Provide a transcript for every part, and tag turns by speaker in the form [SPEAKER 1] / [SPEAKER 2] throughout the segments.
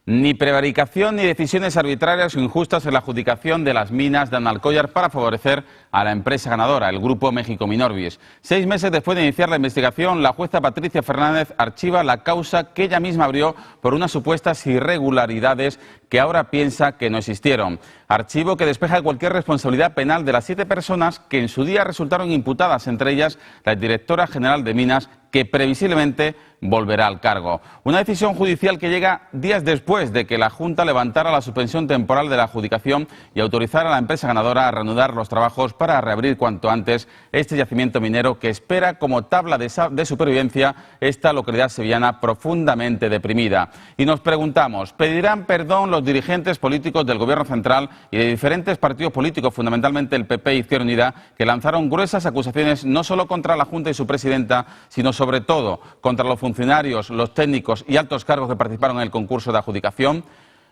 [SPEAKER 1] Ni prevaricación ni decisiones arbitrarias o injustas en la adjudicación de las minas de Analcóllar para favorecer a la empresa ganadora, el Grupo México Minorbis. 6 meses después de iniciar la investigación, la jueza Patricia Fernández archiva la causa que ella misma abrió por unas supuestas irregularidades que ahora piensa que no existieron. Archivo que despeja cualquier responsabilidad penal de las 7 personas que en su día resultaron imputadas, entre ellas la directora general de Minas, que previsiblemente volverá al cargo. Una decisión judicial que llega días después de que la Junta levantara la suspensión temporal de la adjudicación y autorizara a la empresa ganadora a reanudar los trabajos para reabrir cuanto antes este yacimiento minero que espera como tabla de supervivencia esta localidad sevillana profundamente deprimida. Y nos preguntamos, ¿pedirán perdón los dirigentes políticos del Gobierno central y de diferentes partidos políticos, fundamentalmente el PP y Izquierda Unida, que lanzaron gruesas acusaciones no solo contra la Junta y su presidenta, sino sobre todo contra los funcionarios, los técnicos y altos cargos que participaron en el concurso de adjudicación?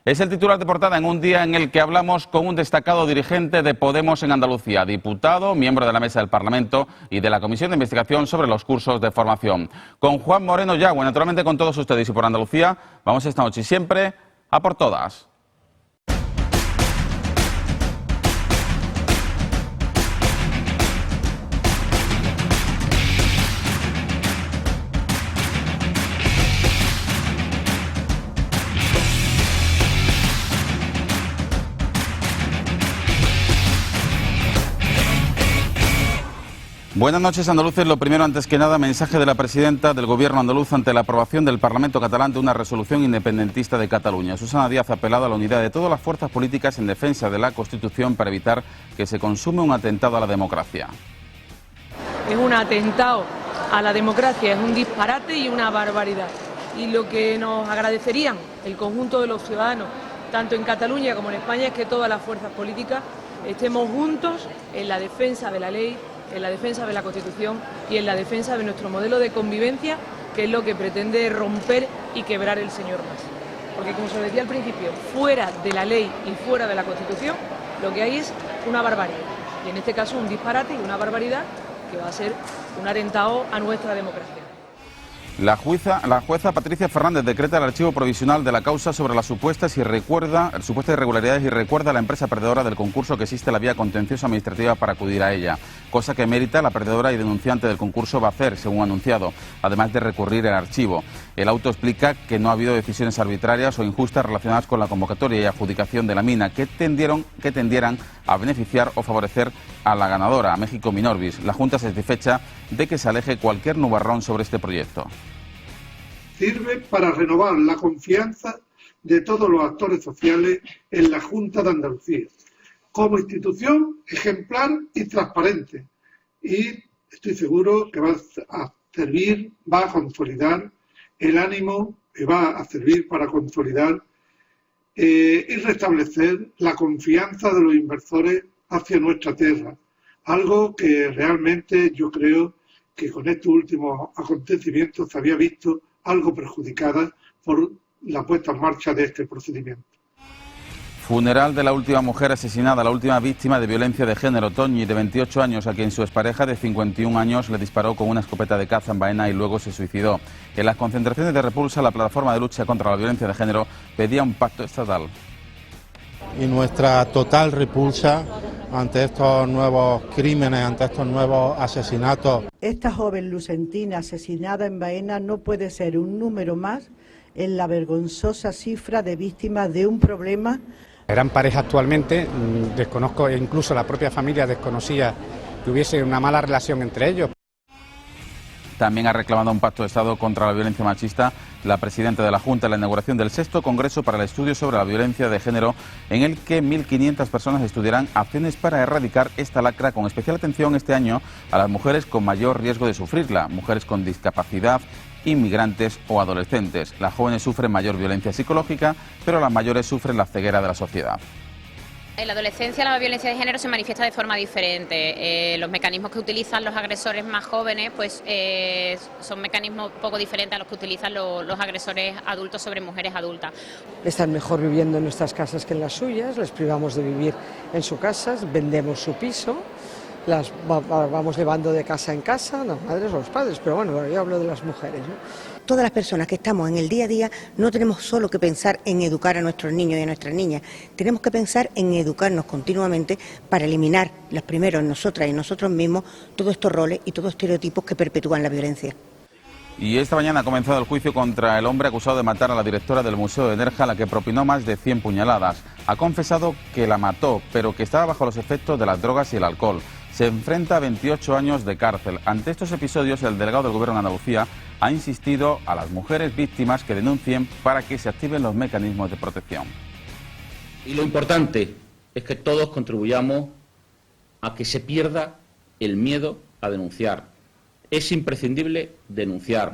[SPEAKER 1] Es el titular de portada en un día en el que hablamos con un destacado dirigente de Podemos en Andalucía, diputado, miembro de la Mesa del Parlamento y de la Comisión de Investigación sobre los cursos de formación. Con Juan Moreno Yagüe, naturalmente con todos ustedes y por Andalucía, vamos esta noche y siempre a por todas. Buenas noches, andaluces. Lo primero, antes que nada, mensaje de la presidenta del Gobierno andaluz ante la aprobación del Parlamento catalán de una resolución independentista de Cataluña. Susana Díaz ha apelado a la unidad de todas las fuerzas políticas en defensa de la Constitución para evitar que se consume un atentado a la democracia.
[SPEAKER 2] Es un atentado a la democracia, es un disparate y una barbaridad. Y lo que nos agradecerían el conjunto de los ciudadanos, tanto en Cataluña como en España, es que todas las fuerzas políticas estemos juntos en la defensa de la ley, en la defensa de la Constitución y en la defensa de nuestro modelo de convivencia, que es lo que pretende romper y quebrar el señor Mas. Porque, como se decía al principio, fuera de la ley y fuera de la Constitución, lo que hay es una barbaridad. Y en este caso un disparate y una barbaridad que va a ser un atentado a nuestra democracia.
[SPEAKER 1] La jueza Patricia Fernández decreta el archivo provisional de la causa sobre las supuestas irregularidades y recuerda a la empresa perdedora del concurso que existe la vía contenciosa administrativa para acudir a ella, cosa que mérita la perdedora y denunciante del concurso va a hacer, según anunciado, además de recurrir el archivo. El auto explica que no ha habido decisiones arbitrarias o injustas relacionadas con la convocatoria y adjudicación de la mina que tendieran a beneficiar o favorecer a la ganadora, a México Minorbis. La Junta se satisfecha de que se aleje cualquier nubarrón sobre este proyecto.
[SPEAKER 3] Sirve para renovar la confianza de todos los actores sociales en la Junta de Andalucía, como institución ejemplar y transparente. Y estoy seguro que va a consolidar el ánimo, que va a servir para consolidar y restablecer la confianza de los inversores hacia nuestra tierra. Algo que realmente yo creo que con estos últimos acontecimientos se había visto algo perjudicada por la puesta en marcha de este procedimiento.
[SPEAKER 1] Funeral de la última mujer asesinada, la última víctima de violencia de género, Toñi, de 28 años, a quien su expareja de 51 años le disparó con una escopeta de caza en Baena y luego se suicidó. En las concentraciones de Repulsa, la plataforma de lucha contra la violencia de género pedía un pacto estatal.
[SPEAKER 4] Y nuestra total repulsa ante estos nuevos crímenes, ante estos nuevos asesinatos.
[SPEAKER 5] Esta joven lucentina asesinada en Baena no puede ser un número más en la vergonzosa cifra de víctimas de un problema.
[SPEAKER 6] Eran pareja actualmente, desconozco, e incluso la propia familia desconocía que hubiese una mala relación entre ellos.
[SPEAKER 1] También ha reclamado un pacto de Estado contra la violencia machista la presidenta de la Junta en la inauguración del 6º Congreso para el Estudio sobre la Violencia de Género, en el que 1.500 personas estudiarán acciones para erradicar esta lacra, con especial atención este año a las mujeres con mayor riesgo de sufrirla, mujeres con discapacidad, inmigrantes o adolescentes. Las jóvenes sufren mayor violencia psicológica, pero las mayores sufren la ceguera de la sociedad.
[SPEAKER 7] En la adolescencia la violencia de género se manifiesta de forma diferente. Los mecanismos que utilizan los agresores más jóvenes pues son mecanismos poco diferentes a los que utilizan los agresores adultos sobre mujeres adultas.
[SPEAKER 8] Están mejor viviendo en nuestras casas que en las suyas, les privamos de vivir en sus casas, vendemos su piso las vamos llevando de casa en casa, las madres o los padres, pero bueno, yo hablo de las mujeres, ¿no?
[SPEAKER 9] Todas las personas que estamos en el día a día no tenemos solo que pensar en educar a nuestros niños y a nuestras niñas, tenemos que pensar en educarnos continuamente para eliminar, las primero en nosotras y en nosotros mismos, todos estos roles y todos estereotipos que perpetúan la violencia.
[SPEAKER 1] Y esta mañana ha comenzado el juicio contra el hombre acusado de matar a la directora del Museo de Nerja, a la que propinó más de 100 puñaladas. Ha confesado que la mató, pero que estaba bajo los efectos de las drogas y el alcohol. Se enfrenta a 28 años de cárcel. Ante estos episodios, el delegado del Gobierno de Andalucía ha insistido a las mujeres víctimas que denuncien para que se activen los mecanismos de protección.
[SPEAKER 10] Y lo importante es que todos contribuyamos a que se pierda el miedo a denunciar. Es imprescindible denunciar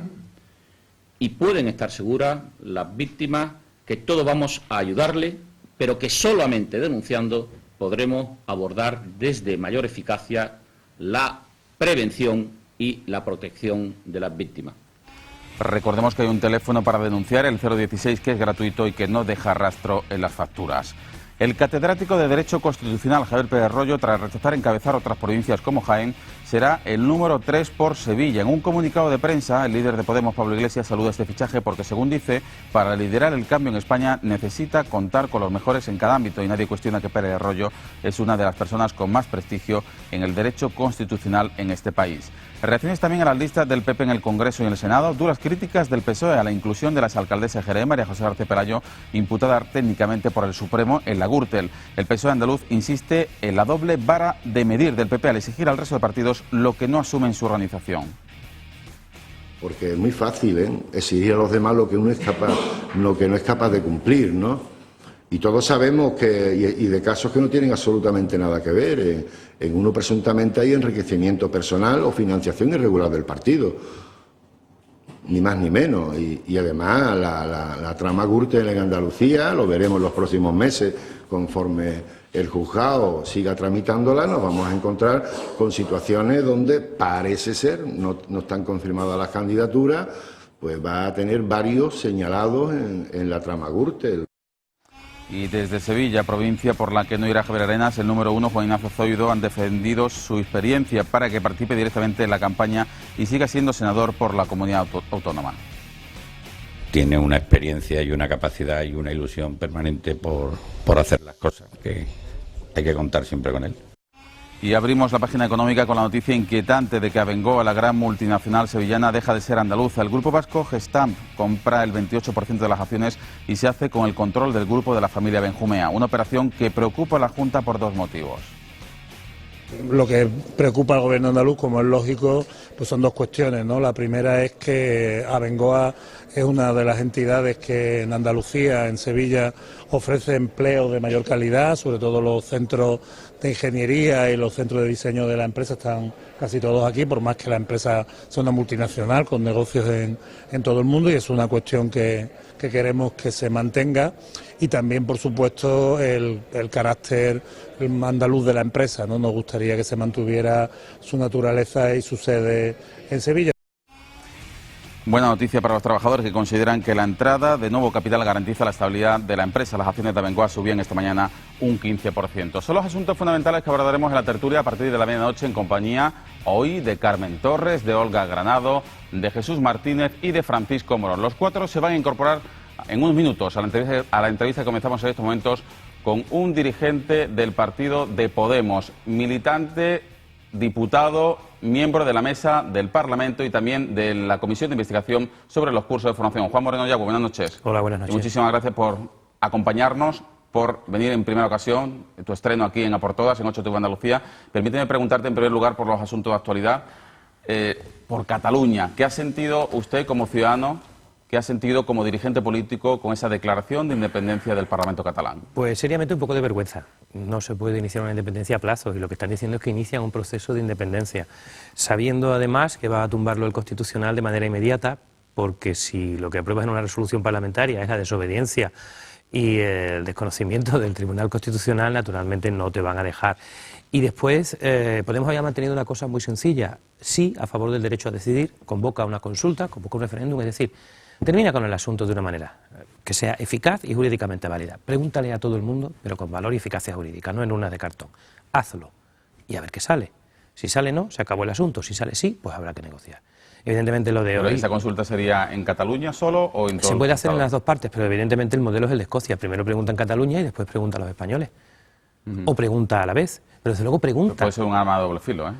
[SPEAKER 10] y pueden estar seguras las víctimas que todos vamos a ayudarle, pero que solamente denunciando podremos abordar desde mayor eficacia la prevención y la protección de las víctimas.
[SPEAKER 1] Recordemos que hay un teléfono para denunciar, el 016, que es gratuito y que no deja rastro en las facturas. El catedrático de Derecho Constitucional, Javier Pérez Royo, tras rechazar encabezar otras provincias como Jaén, será el número 3 por Sevilla. En un comunicado de prensa, el líder de Podemos, Pablo Iglesias, saluda este fichaje porque, según dice, para liderar el cambio en España necesita contar con los mejores en cada ámbito y nadie cuestiona que Pérez Royo es una de las personas con más prestigio en el derecho constitucional en este país. Reacciones también a las listas del PP en el Congreso y en el Senado, duras críticas del PSOE a la inclusión de la exalcaldesa de Jerez, María José García Pelayo, imputada técnicamente por el Supremo en la Gürtel. El PSOE andaluz insiste en la doble vara de medir del PP al exigir al resto de partidos lo que no asume en su organización.
[SPEAKER 11] Porque es muy fácil, exigir a los demás lo que uno es capaz, lo que no es capaz de cumplir, ¿no? Y todos sabemos que, y de casos que no tienen absolutamente nada que ver, en uno presuntamente hay enriquecimiento personal o financiación irregular del partido, ni más ni menos. Y además la trama Gürtel en Andalucía, lo veremos en los próximos meses, conforme el juzgado siga tramitándola, nos vamos a encontrar con situaciones donde parece ser, no están confirmadas las candidaturas, pues va a tener varios señalados en la trama Gürtel.
[SPEAKER 1] Y desde Sevilla, provincia por la que no irá Javier Arenas, el número 1, Juan Ignacio Zoido, han defendido su experiencia para que participe directamente en la campaña y siga siendo senador por la comunidad autónoma.
[SPEAKER 12] Tiene una experiencia y una capacidad y una ilusión permanente por hacer las cosas, que hay que contar siempre con él.
[SPEAKER 1] Y abrimos la página económica con la noticia inquietante de que Abengoa, la gran multinacional sevillana, deja de ser andaluza. El grupo vasco Gestamp compra el 28% de las acciones y se hace con el control del grupo de la familia Benjumea. Una operación que preocupa a la Junta por dos motivos.
[SPEAKER 13] Lo que preocupa al gobierno andaluz, como es lógico, pues son dos cuestiones, ¿no? La primera es que Abengoa es una de las entidades que en Andalucía, en Sevilla, ofrece empleo de mayor calidad, sobre todo los centros de ingeniería y los centros de diseño de la empresa están casi todos aquí, por más que la empresa sea una multinacional con negocios en todo el mundo, y es una cuestión que queremos que se mantenga. Y también, por supuesto, el carácter andaluz de la empresa, ¿no? Nos gustaría que se mantuviera su naturaleza y su sede en Sevilla.
[SPEAKER 1] Buena noticia para los trabajadores que consideran que la entrada de nuevo capital garantiza la estabilidad de la empresa. Las acciones de Abengoa subían esta mañana un 15%. Son los asuntos fundamentales que abordaremos en la tertulia a partir de la medianoche en compañía hoy de Carmen Torres, de Olga Granado, de Jesús Martínez y de Francisco Morón. Los cuatro se van a incorporar en unos minutos a la entrevista que comenzamos en estos momentos con un dirigente del partido de Podemos, militante, diputado, miembro de la mesa del Parlamento y también de la Comisión de Investigación sobre los cursos de formación. Juan Moreno Yago, buenas noches.
[SPEAKER 14] Hola, buenas noches.
[SPEAKER 1] Y muchísimas gracias por acompañarnos, por venir en primera ocasión, tu estreno aquí en A por Todas, en 8TV Andalucía. Permíteme preguntarte en primer lugar por los asuntos de actualidad. Por Cataluña, ¿qué ha sentido usted como ciudadano? ¿Qué ha sentido como dirigente político con esa declaración de independencia del Parlamento catalán?
[SPEAKER 14] Pues seriamente un poco de vergüenza. No se puede iniciar una independencia a plazos y lo que están diciendo es que inician un proceso de independencia, sabiendo además que va a tumbarlo el Constitucional de manera inmediata, porque si lo que apruebas en una resolución parlamentaria es la desobediencia y el desconocimiento del Tribunal Constitucional, naturalmente no te van a dejar. Y después Podemos había mantenido una cosa muy sencilla: sí a favor del derecho a decidir, convoca una consulta, convoca un referéndum, es decir, termina con el asunto de una manera que sea eficaz y jurídicamente válida. Pregúntale a todo el mundo, pero con valor y eficacia jurídica, no en una de cartón. Hazlo y a ver qué sale. Si sale no, se acabó el asunto. Si sale sí, pues habrá que negociar. Evidentemente lo de
[SPEAKER 1] ¿Pero
[SPEAKER 14] hoy...
[SPEAKER 1] esa consulta sería en Cataluña solo o en todo
[SPEAKER 14] Se
[SPEAKER 1] el
[SPEAKER 14] puede hacer
[SPEAKER 1] Estado?
[SPEAKER 14] en las dos partes, pero evidentemente el modelo es el de Escocia. Primero pregunta en Cataluña y después pregunta a los españoles. O pregunta a la vez. Pero desde luego pregunta.
[SPEAKER 1] Pero puede ser un arma de doble filo, ¿eh?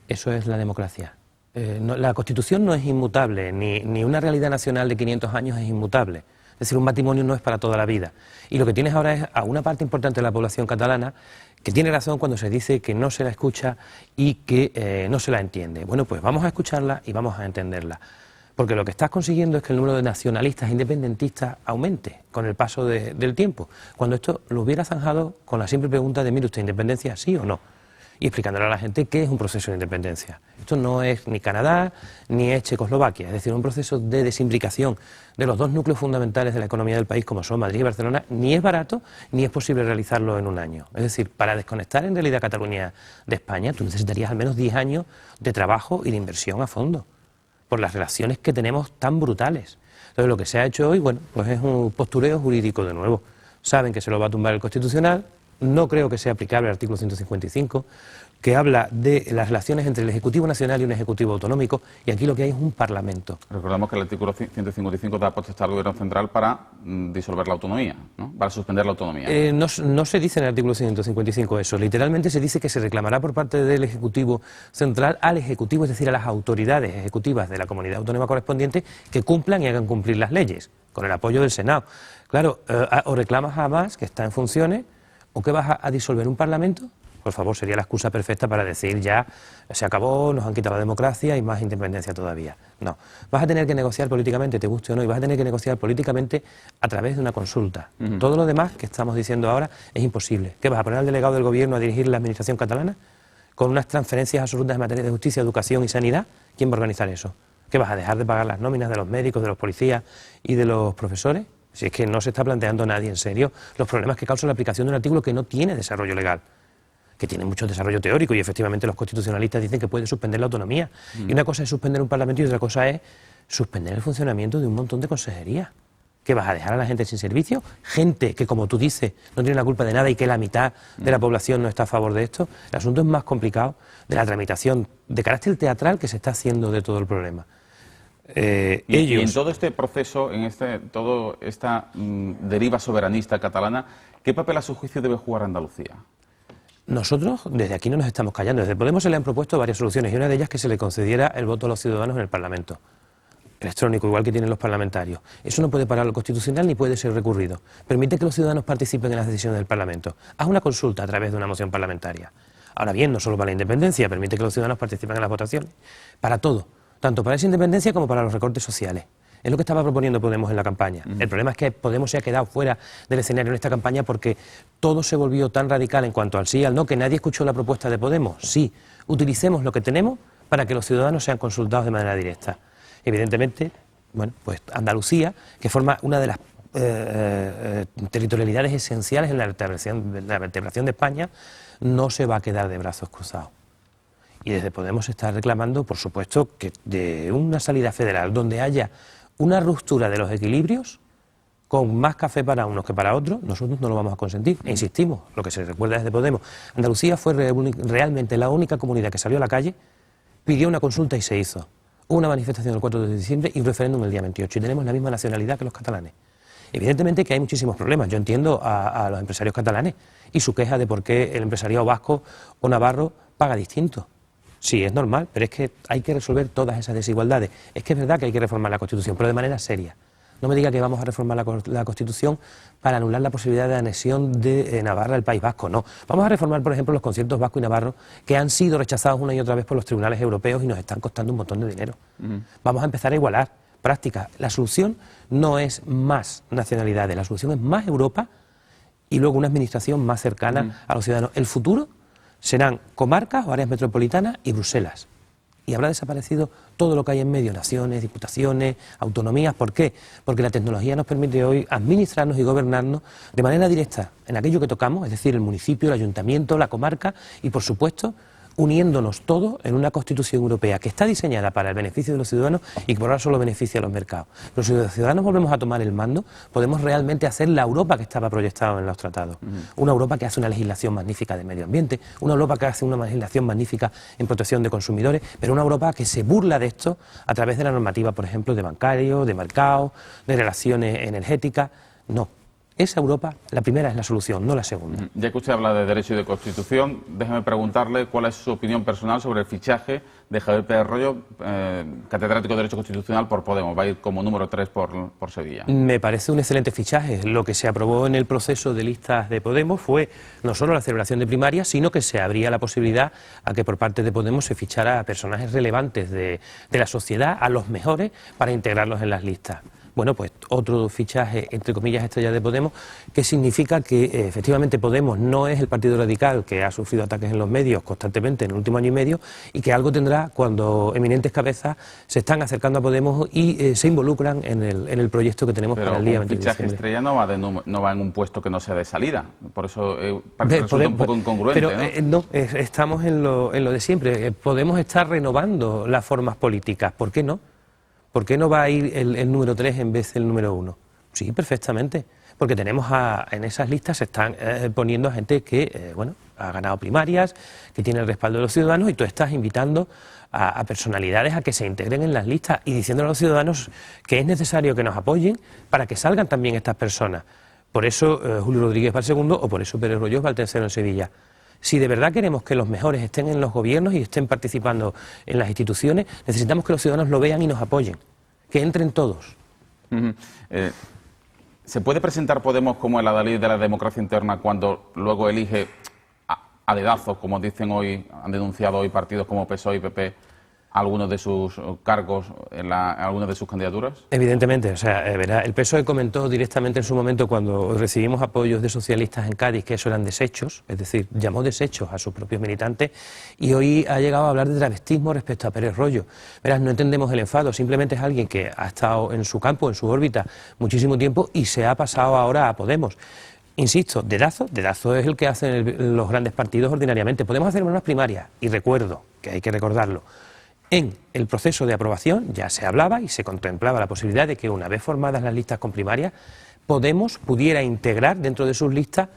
[SPEAKER 14] Eso es la democracia. La Constitución no es inmutable, ni una realidad nacional de 500 años es inmutable. Es decir, un matrimonio no es para toda la vida. Y lo que tienes ahora es a una parte importante de la población catalana que tiene razón cuando se dice que no se la escucha y que no se la entiende. Bueno, pues vamos a escucharla y vamos a entenderla. Porque lo que estás consiguiendo es que el número de nacionalistas e independentistas aumente con el paso del tiempo. Cuando esto lo hubiera zanjado con la simple pregunta de, mire usted, ¿independencia sí o no? Y explicándole a la gente qué es un proceso de independencia. Esto no es ni Canadá ni es Checoslovaquia, es decir, un proceso de desimbricación de los dos núcleos fundamentales de la economía del país, como son Madrid y Barcelona, ni es barato ni es posible realizarlo en un año. Es decir, para desconectar en realidad Cataluña de España, tú necesitarías al menos 10 años de trabajo y de inversión a fondo, por las relaciones que tenemos tan brutales. Entonces lo que se ha hecho hoy, bueno, pues es un postureo jurídico de nuevo. Saben que se lo va a tumbar el Constitucional. No creo que sea aplicable el artículo 155, que habla de las relaciones entre el Ejecutivo Nacional y un Ejecutivo Autonómico, y aquí lo que hay es un Parlamento.
[SPEAKER 1] Recordamos que el artículo 155 da potestad al Gobierno Central para disolver la autonomía, ¿no? Para suspender la autonomía.
[SPEAKER 14] No se dice en el artículo 155 eso, literalmente se dice que se reclamará por parte del Ejecutivo Central al Ejecutivo, es decir, a las autoridades ejecutivas de la comunidad autónoma correspondiente que cumplan y hagan cumplir las leyes, con el apoyo del Senado. Claro, o reclamas a Mas, que está en funciones, ¿o qué vas a disolver un Parlamento? Por favor, sería la excusa perfecta para decir ya se acabó, nos han quitado la democracia y más independencia todavía. No, vas a tener que negociar políticamente, te guste o no, y vas a tener que negociar políticamente a través de una consulta. Todo lo demás que estamos diciendo ahora es imposible. ¿Qué vas a poner al delegado del gobierno a dirigir la administración catalana? ¿Con unas transferencias absolutas en materia de justicia, educación y sanidad? ¿Quién va a organizar eso? ¿Qué vas a dejar de pagar las nóminas de los médicos, de los policías y de los profesores? Si es que no se está planteando nadie en serio los problemas que causa la aplicación de un artículo que no tiene desarrollo legal, que tiene mucho desarrollo teórico, y efectivamente los constitucionalistas dicen que puede suspender la autonomía. Y una cosa es suspender un parlamento y otra cosa es suspender el funcionamiento de un montón de consejerías. ¿Que vas a dejar a la gente sin servicio? Gente que, como tú dices, no tiene la culpa de nada y que la mitad de la población no está a favor de esto. El asunto es más complicado de la tramitación de carácter teatral que se está haciendo de todo el problema.
[SPEAKER 1] Y en todo este proceso, toda esta deriva soberanista catalana, ¿qué papel a su juicio debe jugar Andalucía?
[SPEAKER 14] Nosotros desde aquí no nos estamos callando. Desde Podemos se le han propuesto varias soluciones y una de ellas que se le concediera el voto a los ciudadanos en el Parlamento electrónico, igual que tienen los parlamentarios. Eso no puede parar lo constitucional ni puede ser recurrido. Permite que los ciudadanos participen en las decisiones del Parlamento. Haz una consulta a través de una moción parlamentaria. Ahora bien, no solo para la independencia, permite que los ciudadanos participen en las votaciones. Para todo. Tanto para esa independencia como para los recortes sociales. Es lo que estaba proponiendo Podemos en la campaña. El problema es que Podemos se ha quedado fuera del escenario en esta campaña porque todo se volvió tan radical en cuanto al sí y al no que nadie escuchó la propuesta de Podemos. Sí, utilicemos lo que tenemos para que los ciudadanos sean consultados de manera directa. Evidentemente, bueno, pues Andalucía, que forma una de las territorialidades esenciales en la vertebración de España, no se va a quedar de brazos cruzados. Y desde Podemos se está reclamando, por supuesto, que de una salida federal donde haya una ruptura de los equilibrios, con más café para unos que para otros, nosotros no lo vamos a consentir. E insistimos, lo que se recuerda desde Podemos, Andalucía fue realmente la única comunidad que salió a la calle, pidió una consulta y se hizo. Hubo una manifestación el 4 de diciembre y un referéndum el día 28, y tenemos la misma nacionalidad que los catalanes. Evidentemente que hay muchísimos problemas. Yo entiendo a los empresarios catalanes y su queja de por qué el empresariado vasco o navarro paga distinto. Sí, es normal, pero es que hay que resolver todas esas desigualdades. Es que es verdad que hay que reformar la Constitución, pero de manera seria. No me diga que vamos a reformar la Constitución para anular la posibilidad de anexión de Navarra al País Vasco. No. Vamos a reformar, por ejemplo, los conciertos vasco y navarro que han sido rechazados una y otra vez por los tribunales europeos y nos están costando un montón de dinero. Vamos a empezar a igualar prácticas. La solución no es más nacionalidades, la solución es más Europa y luego una administración más cercana a los ciudadanos. El futuro serán comarcas o áreas metropolitanas y Bruselas. Y habrá desaparecido todo lo que hay en medio, naciones, diputaciones, autonomías. ¿Por qué? Porque la tecnología nos permite hoy administrarnos y gobernarnos de manera directa en aquello que tocamos, es decir, el municipio, el ayuntamiento, la comarca y, por supuesto, uniéndonos todos en una Constitución europea que está diseñada para el beneficio de los ciudadanos y que por ahora solo beneficia a los mercados. Pero si los ciudadanos volvemos a tomar el mando, podemos realmente hacer la Europa que estaba proyectada en los tratados. Una Europa que hace una legislación magnífica de medio ambiente, una Europa que hace una legislación magnífica en protección de consumidores, pero una Europa que se burla de esto a través de la normativa, por ejemplo, de bancario, de mercado, de relaciones energéticas. No. Esa Europa, la primera es la solución, no la segunda.
[SPEAKER 1] Ya que usted habla de Derecho y de Constitución, déjeme preguntarle cuál es su opinión personal sobre el fichaje de Javier Pérez Royo, catedrático de Derecho Constitucional por Podemos. Va a ir como número 3 por Sevilla.
[SPEAKER 14] Me parece un excelente fichaje. Lo que se aprobó en el proceso de listas de Podemos fue no solo la celebración de primarias, sino que se abría la posibilidad a que por parte de Podemos se fichara a personajes relevantes de la sociedad, a los mejores, para integrarlos en las listas. Bueno, pues otro fichaje, entre comillas, estrella de Podemos, que significa que efectivamente Podemos no es el partido radical que ha sufrido ataques en los medios constantemente en el último año y medio, y que algo tendrá cuando eminentes cabezas se están acercando a Podemos y se involucran en el proyecto que tenemos para el día 20 de
[SPEAKER 1] diciembre. Pero un fichaje estrella no va en un puesto que no sea de salida, por eso resulta un poco incongruente.
[SPEAKER 14] Pero ¿no? Estamos en lo de siempre. Podemos estar renovando las formas políticas, ¿por qué no? ¿Por qué no va a ir el número 3 en vez del número 1? Sí, perfectamente. Porque tenemos en esas listas se están poniendo a gente que, ha ganado primarias, que tiene el respaldo de los ciudadanos, y tú estás invitando a personalidades a que se integren en las listas y diciéndole a los ciudadanos que es necesario que nos apoyen para que salgan también estas personas. Por eso Julio Rodríguez va al segundo, o por eso Pérez Royo va al tercero en Sevilla. Si de verdad queremos que los mejores estén en los gobiernos y estén participando en las instituciones, necesitamos que los ciudadanos lo vean y nos apoyen, que entren todos.
[SPEAKER 1] ¿Se puede presentar Podemos como el adalid de la democracia interna cuando luego elige a dedazos, como dicen hoy, han denunciado hoy partidos como PSOE y PP, algunos de sus cargos en algunas de sus candidaturas?
[SPEAKER 14] Evidentemente, verá, el PSOE comentó directamente en su momento, cuando recibimos apoyos de socialistas en Cádiz, que eso eran desechos, es decir, llamó desechos a sus propios militantes, y hoy ha llegado a hablar de travestismo respecto a Pérez Royo. Verás, no entendemos el enfado, simplemente es alguien que ha estado en su campo, en su órbita, muchísimo tiempo y se ha pasado ahora a Podemos. Insisto, dedazo es el que hacen los grandes partidos ordinariamente. Podemos hacer unas primarias, y recuerdo, que hay que recordarlo, en el proceso de aprobación ya se hablaba y se contemplaba la posibilidad de que, una vez formadas las listas con primarias, Podemos pudiera integrar dentro de sus listas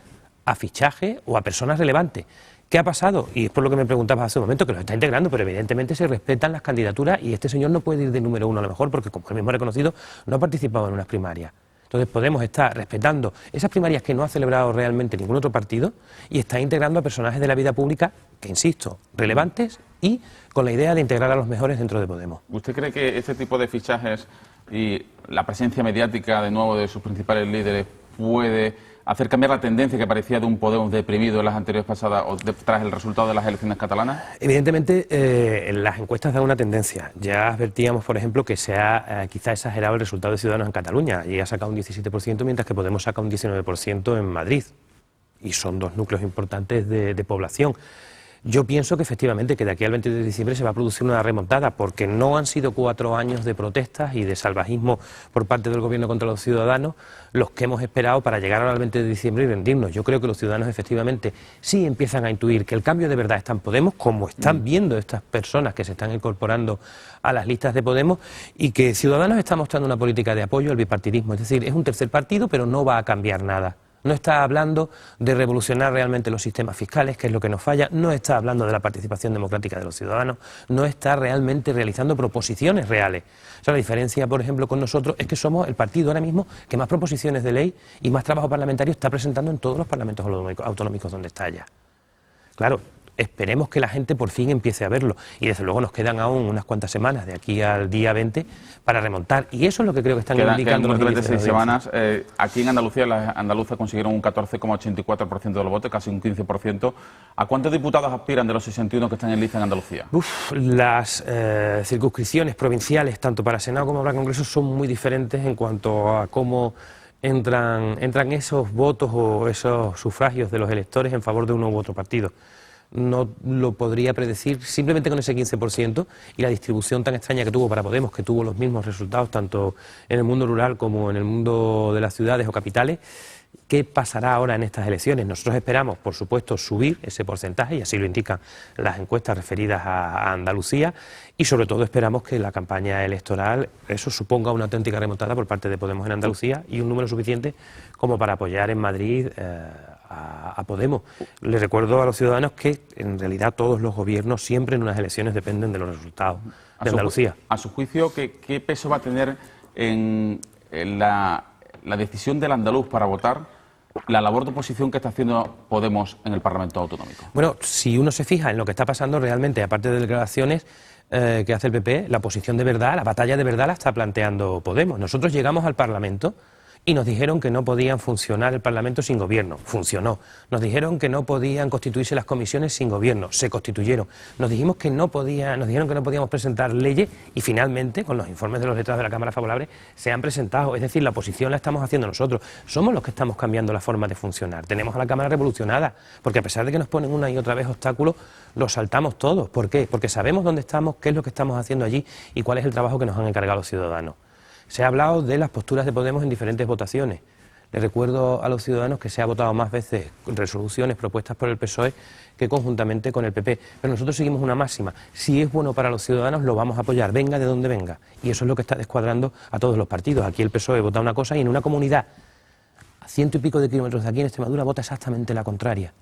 [SPEAKER 14] a fichaje o a personas relevantes. ¿Qué ha pasado? Y es por lo que me preguntabas hace un momento, que los está integrando, pero evidentemente se respetan las candidaturas y este señor no puede ir de número 1 a lo mejor, porque, como él mismo ha reconocido, no ha participado en unas primarias. Entonces Podemos estar respetando esas primarias que no ha celebrado realmente ningún otro partido y está integrando a personajes de la vida pública que, insisto, relevantes y con la idea de integrar a los mejores dentro de Podemos.
[SPEAKER 1] ¿Usted cree que este tipo de fichajes y la presencia mediática de nuevo de sus principales líderes puede hacer cambiar la tendencia que parecía de un Podemos deprimido en las anteriores pasadas o tras el resultado de las elecciones catalanas?
[SPEAKER 14] Evidentemente, las encuestas dan una tendencia. Ya advertíamos, por ejemplo, que se ha quizá exagerado el resultado de Ciudadanos en Cataluña. Allí ha sacado un 17%, mientras que Podemos saca un 19% en Madrid. Y son dos núcleos importantes de población. Yo pienso que efectivamente que de aquí al 20 de diciembre se va a producir una remontada, porque no han sido 4 años de protestas y de salvajismo por parte del gobierno contra los ciudadanos los que hemos esperado para llegar al 20 de diciembre y rendirnos. Yo creo que los ciudadanos efectivamente sí empiezan a intuir que el cambio de verdad está en Podemos, como están viendo estas personas que se están incorporando a las listas de Podemos, y que Ciudadanos está mostrando una política de apoyo al bipartidismo. Es decir, es un tercer partido, pero no va a cambiar nada. No está hablando de revolucionar realmente los sistemas fiscales, que es lo que nos falla, no está hablando de la participación democrática de los ciudadanos, no está realmente realizando proposiciones reales. O sea, la diferencia, por ejemplo, con nosotros es que somos el partido ahora mismo que más proposiciones de ley y más trabajo parlamentario está presentando en todos los parlamentos autonómicos donde está ya. Claro, esperemos que la gente por fin empiece a verlo, y desde luego nos quedan aún unas cuantas semanas de aquí al día 20 para remontar, y eso es lo que creo que están indicando los índices.
[SPEAKER 1] 6 semanas. Aquí en Andalucía las andaluzas consiguieron un 14,84% de los votos, casi un 15%. ¿A cuántos diputados aspiran de los 61 que están en lista en Andalucía?
[SPEAKER 14] Las circunscripciones provinciales, tanto para Senado como para Congreso, son muy diferentes en cuanto a cómo entran esos votos o esos sufragios de los electores en favor de uno u otro partido. No lo podría predecir simplemente con ese 15% y la distribución tan extraña que tuvo para Podemos, que tuvo los mismos resultados tanto en el mundo rural como en el mundo de las ciudades o capitales. ¿Qué pasará ahora en estas elecciones? Nosotros esperamos, por supuesto, subir ese porcentaje, y así lo indican las encuestas referidas a Andalucía, y sobre todo esperamos que la campaña electoral eso suponga una auténtica remontada por parte de Podemos en Andalucía y un número suficiente como para apoyar en Madrid a Podemos. Les recuerdo a los ciudadanos que en realidad todos los gobiernos siempre en unas elecciones dependen de los resultados de Andalucía.
[SPEAKER 1] A su juicio, ¿qué peso va a tener en la decisión del andaluz para votar la labor de oposición que está haciendo Podemos en el Parlamento Autonómico?
[SPEAKER 14] Bueno, si uno se fija en lo que está pasando realmente, aparte de declaraciones que hace el PP, la posición de verdad, la batalla de verdad la está planteando Podemos. Nosotros llegamos al Parlamento y nos dijeron que no podían funcionar el Parlamento sin gobierno. Funcionó. Nos dijeron que no podían constituirse las comisiones sin gobierno. Se constituyeron. Nos dijeron que no podíamos presentar leyes y finalmente, con los informes de los letrados de la Cámara Favorable, se han presentado. Es decir, la oposición la estamos haciendo nosotros. Somos los que estamos cambiando la forma de funcionar. Tenemos a la Cámara revolucionada, porque a pesar de que nos ponen una y otra vez obstáculos, los saltamos todos. ¿Por qué? Porque sabemos dónde estamos, qué es lo que estamos haciendo allí y cuál es el trabajo que nos han encargado los ciudadanos. Se ha hablado de las posturas de Podemos en diferentes votaciones. Les recuerdo a los ciudadanos que se ha votado más veces resoluciones propuestas por el PSOE que conjuntamente con el PP. Pero nosotros seguimos una máxima. Si es bueno para los ciudadanos, lo vamos a apoyar, venga de donde venga. Y eso es lo que está descuadrando a todos los partidos. Aquí el PSOE vota una cosa y en una comunidad a 100 y pico de kilómetros de aquí, en Extremadura, vota exactamente la contraria.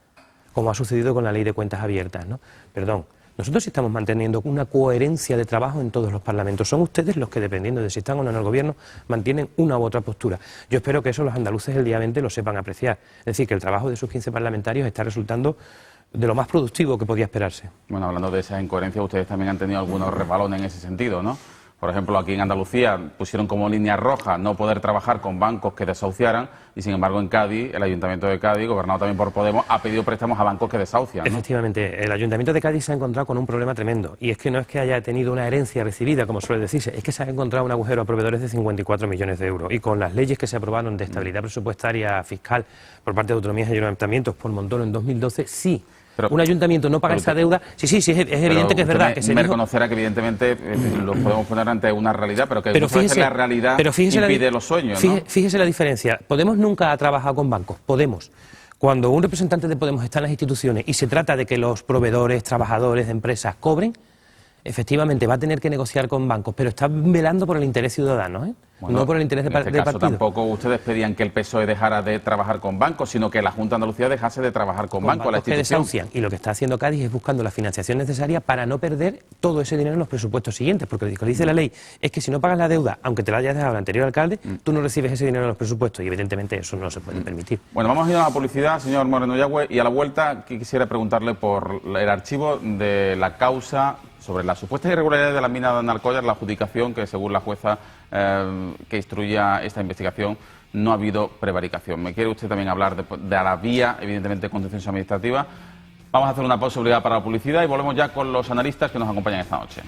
[SPEAKER 14] Como ha sucedido con la ley de cuentas abiertas, ¿no? Perdón. Nosotros sí estamos manteniendo una coherencia de trabajo en todos los parlamentos. Son ustedes los que, dependiendo de si están o no en el gobierno, mantienen una u otra postura. Yo espero que eso los andaluces el día 20 lo sepan apreciar. Es decir, que el trabajo de sus 15 parlamentarios está resultando de lo más productivo que podía esperarse.
[SPEAKER 1] Bueno, hablando de esas incoherencias, ustedes también han tenido algunos resbalones en ese sentido, ¿no? Por ejemplo, aquí en Andalucía pusieron como línea roja no poder trabajar con bancos que desahuciaran y, sin embargo, en Cádiz, el Ayuntamiento de Cádiz, gobernado también por Podemos, ha pedido préstamos a bancos que desahucian, ¿no?
[SPEAKER 14] Efectivamente, el Ayuntamiento de Cádiz se ha encontrado con un problema tremendo y es que no es que haya tenido una herencia recibida, como suele decirse, es que se ha encontrado un agujero a proveedores de 54 millones de euros y con las leyes que se aprobaron de estabilidad presupuestaria fiscal por parte de autonomías y ayuntamientos por Montoro en 2012, sí. Pero un ayuntamiento no paga esa deuda, sí, es evidente que es verdad. Que se
[SPEAKER 1] reconocerá que evidentemente lo podemos poner ante una realidad, pero que muchas veces la realidad impide los sueños, ¿no?
[SPEAKER 14] Fíjese la diferencia. Podemos nunca ha trabajado con bancos. Podemos. Cuando un representante de Podemos está en las instituciones y se trata de que los proveedores, trabajadores de empresas cobren, efectivamente va a tener que negociar con bancos, pero está velando por el interés ciudadano, ¿eh?
[SPEAKER 1] Bueno,
[SPEAKER 14] no por el interés
[SPEAKER 1] del
[SPEAKER 14] partido.
[SPEAKER 1] Tampoco ustedes pedían que el PSOE dejara de trabajar con bancos, sino que la Junta de Andalucía dejase de trabajar con bancos, la institución.
[SPEAKER 14] Que desahucian. Y lo que está haciendo Cádiz es buscando la financiación necesaria para no perder todo ese dinero en los presupuestos siguientes, porque lo que dice la ley es que si no pagas la deuda, aunque te la hayas dejado al anterior alcalde, tú no recibes ese dinero en los presupuestos y evidentemente eso no se puede permitir.
[SPEAKER 1] Bueno, vamos a ir a la publicidad, señor Moreno Yagüe, y a la vuelta quisiera preguntarle por el archivo de la causa sobre las supuestas irregularidades de la mina de Analcóllar, la adjudicación que, según la jueza que instruía esta investigación, no ha habido prevaricación. ¿Me quiere usted también hablar de la vía, evidentemente, contencioso administrativa? Vamos a hacer una pausa obligada para la publicidad y volvemos ya con los analistas que nos acompañan esta noche.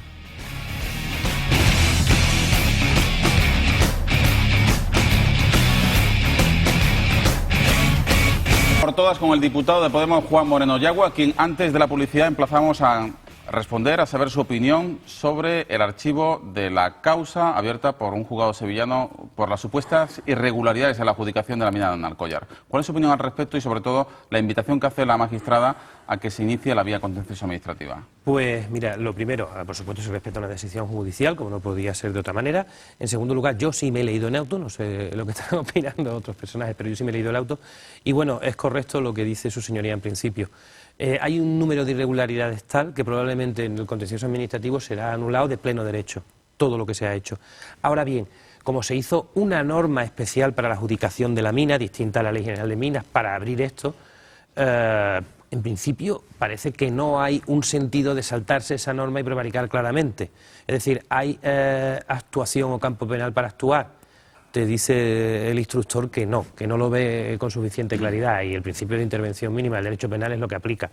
[SPEAKER 1] Por todas con el diputado de Podemos, Juan Moreno Yagüe, a quien antes de la publicidad emplazamos a responder, a saber su opinión sobre el archivo de la causa abierta por un juzgado sevillano por las supuestas irregularidades en la adjudicación de la mina de Analcóllar. ¿Cuál es su opinión al respecto y, sobre todo, la invitación que hace la magistrada a que se inicie la vía contencioso administrativa?
[SPEAKER 14] Pues mira, lo primero, por supuesto se respeta una decisión judicial, como no podía ser de otra manera. En segundo lugar, yo sí me he leído en auto, no sé lo que están opinando otros personajes, pero yo sí me he leído el auto. Y bueno, es correcto lo que dice su señoría en principio. Hay un número de irregularidades tal que probablemente en el contencioso administrativo será anulado de pleno derecho, todo lo que se ha hecho. Ahora bien, como se hizo una norma especial para la adjudicación de la mina, distinta a la Ley General de Minas, para abrir esto, en principio parece que no hay un sentido de saltarse esa norma y prevaricar claramente. Es decir, hay actuación o campo penal para actuar. Te dice el instructor que no lo ve con suficiente claridad y el principio de intervención mínima del derecho penal es lo que aplica.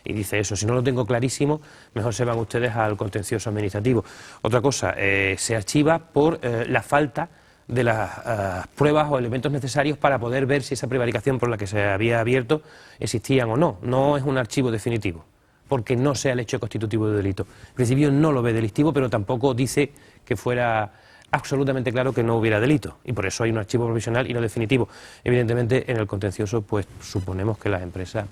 [SPEAKER 14] Y dice eso, si no lo tengo clarísimo, mejor se van ustedes al contencioso administrativo. Otra cosa, se archiva por la falta de las pruebas o elementos necesarios para poder ver si esa prevaricación por la que se había abierto existían o no. No es un archivo definitivo, porque no sea el hecho constitutivo de delito. En principio no lo ve delictivo, pero tampoco dice que fuera absolutamente claro que no hubiera delito, y por eso hay un archivo provisional y no definitivo. Evidentemente, en el contencioso, pues suponemos que las empresas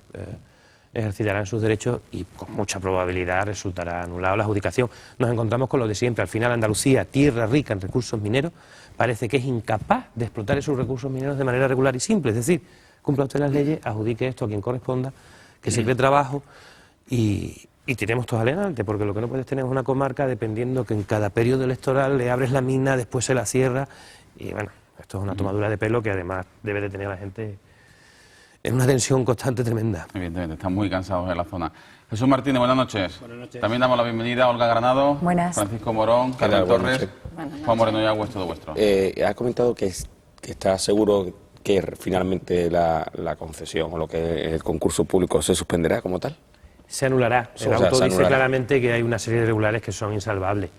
[SPEAKER 14] ejercitarán sus derechos y con mucha probabilidad resultará anulada la adjudicación. Nos encontramos con lo de siempre. Al final, Andalucía, tierra rica en recursos mineros, parece que es incapaz de explotar esos recursos mineros de manera regular y simple. Es decir, cumpla usted las leyes, adjudique esto a quien corresponda, que se cree trabajo y tiremos todos adelante, porque lo que no puedes tener es una comarca dependiendo que en cada periodo electoral le abres la mina, después se la cierra, y bueno, esto es una tomadura de pelo que además debe de tener a la gente en una tensión constante tremenda.
[SPEAKER 1] Evidentemente, están muy cansados en la zona. Jesús Martínez, buenas noches. Buenas noches. También damos la bienvenida a Olga Granado,
[SPEAKER 15] buenas.
[SPEAKER 1] Francisco Morón, Carmen Torres, Juan Moreno y Agües, todo vuestro.
[SPEAKER 16] Ha comentado que está seguro que finalmente la concesión o lo que el concurso público se suspenderá como tal.
[SPEAKER 14] Se anulará. El auto dice claramente que hay una serie de irregularidades que son insalvables.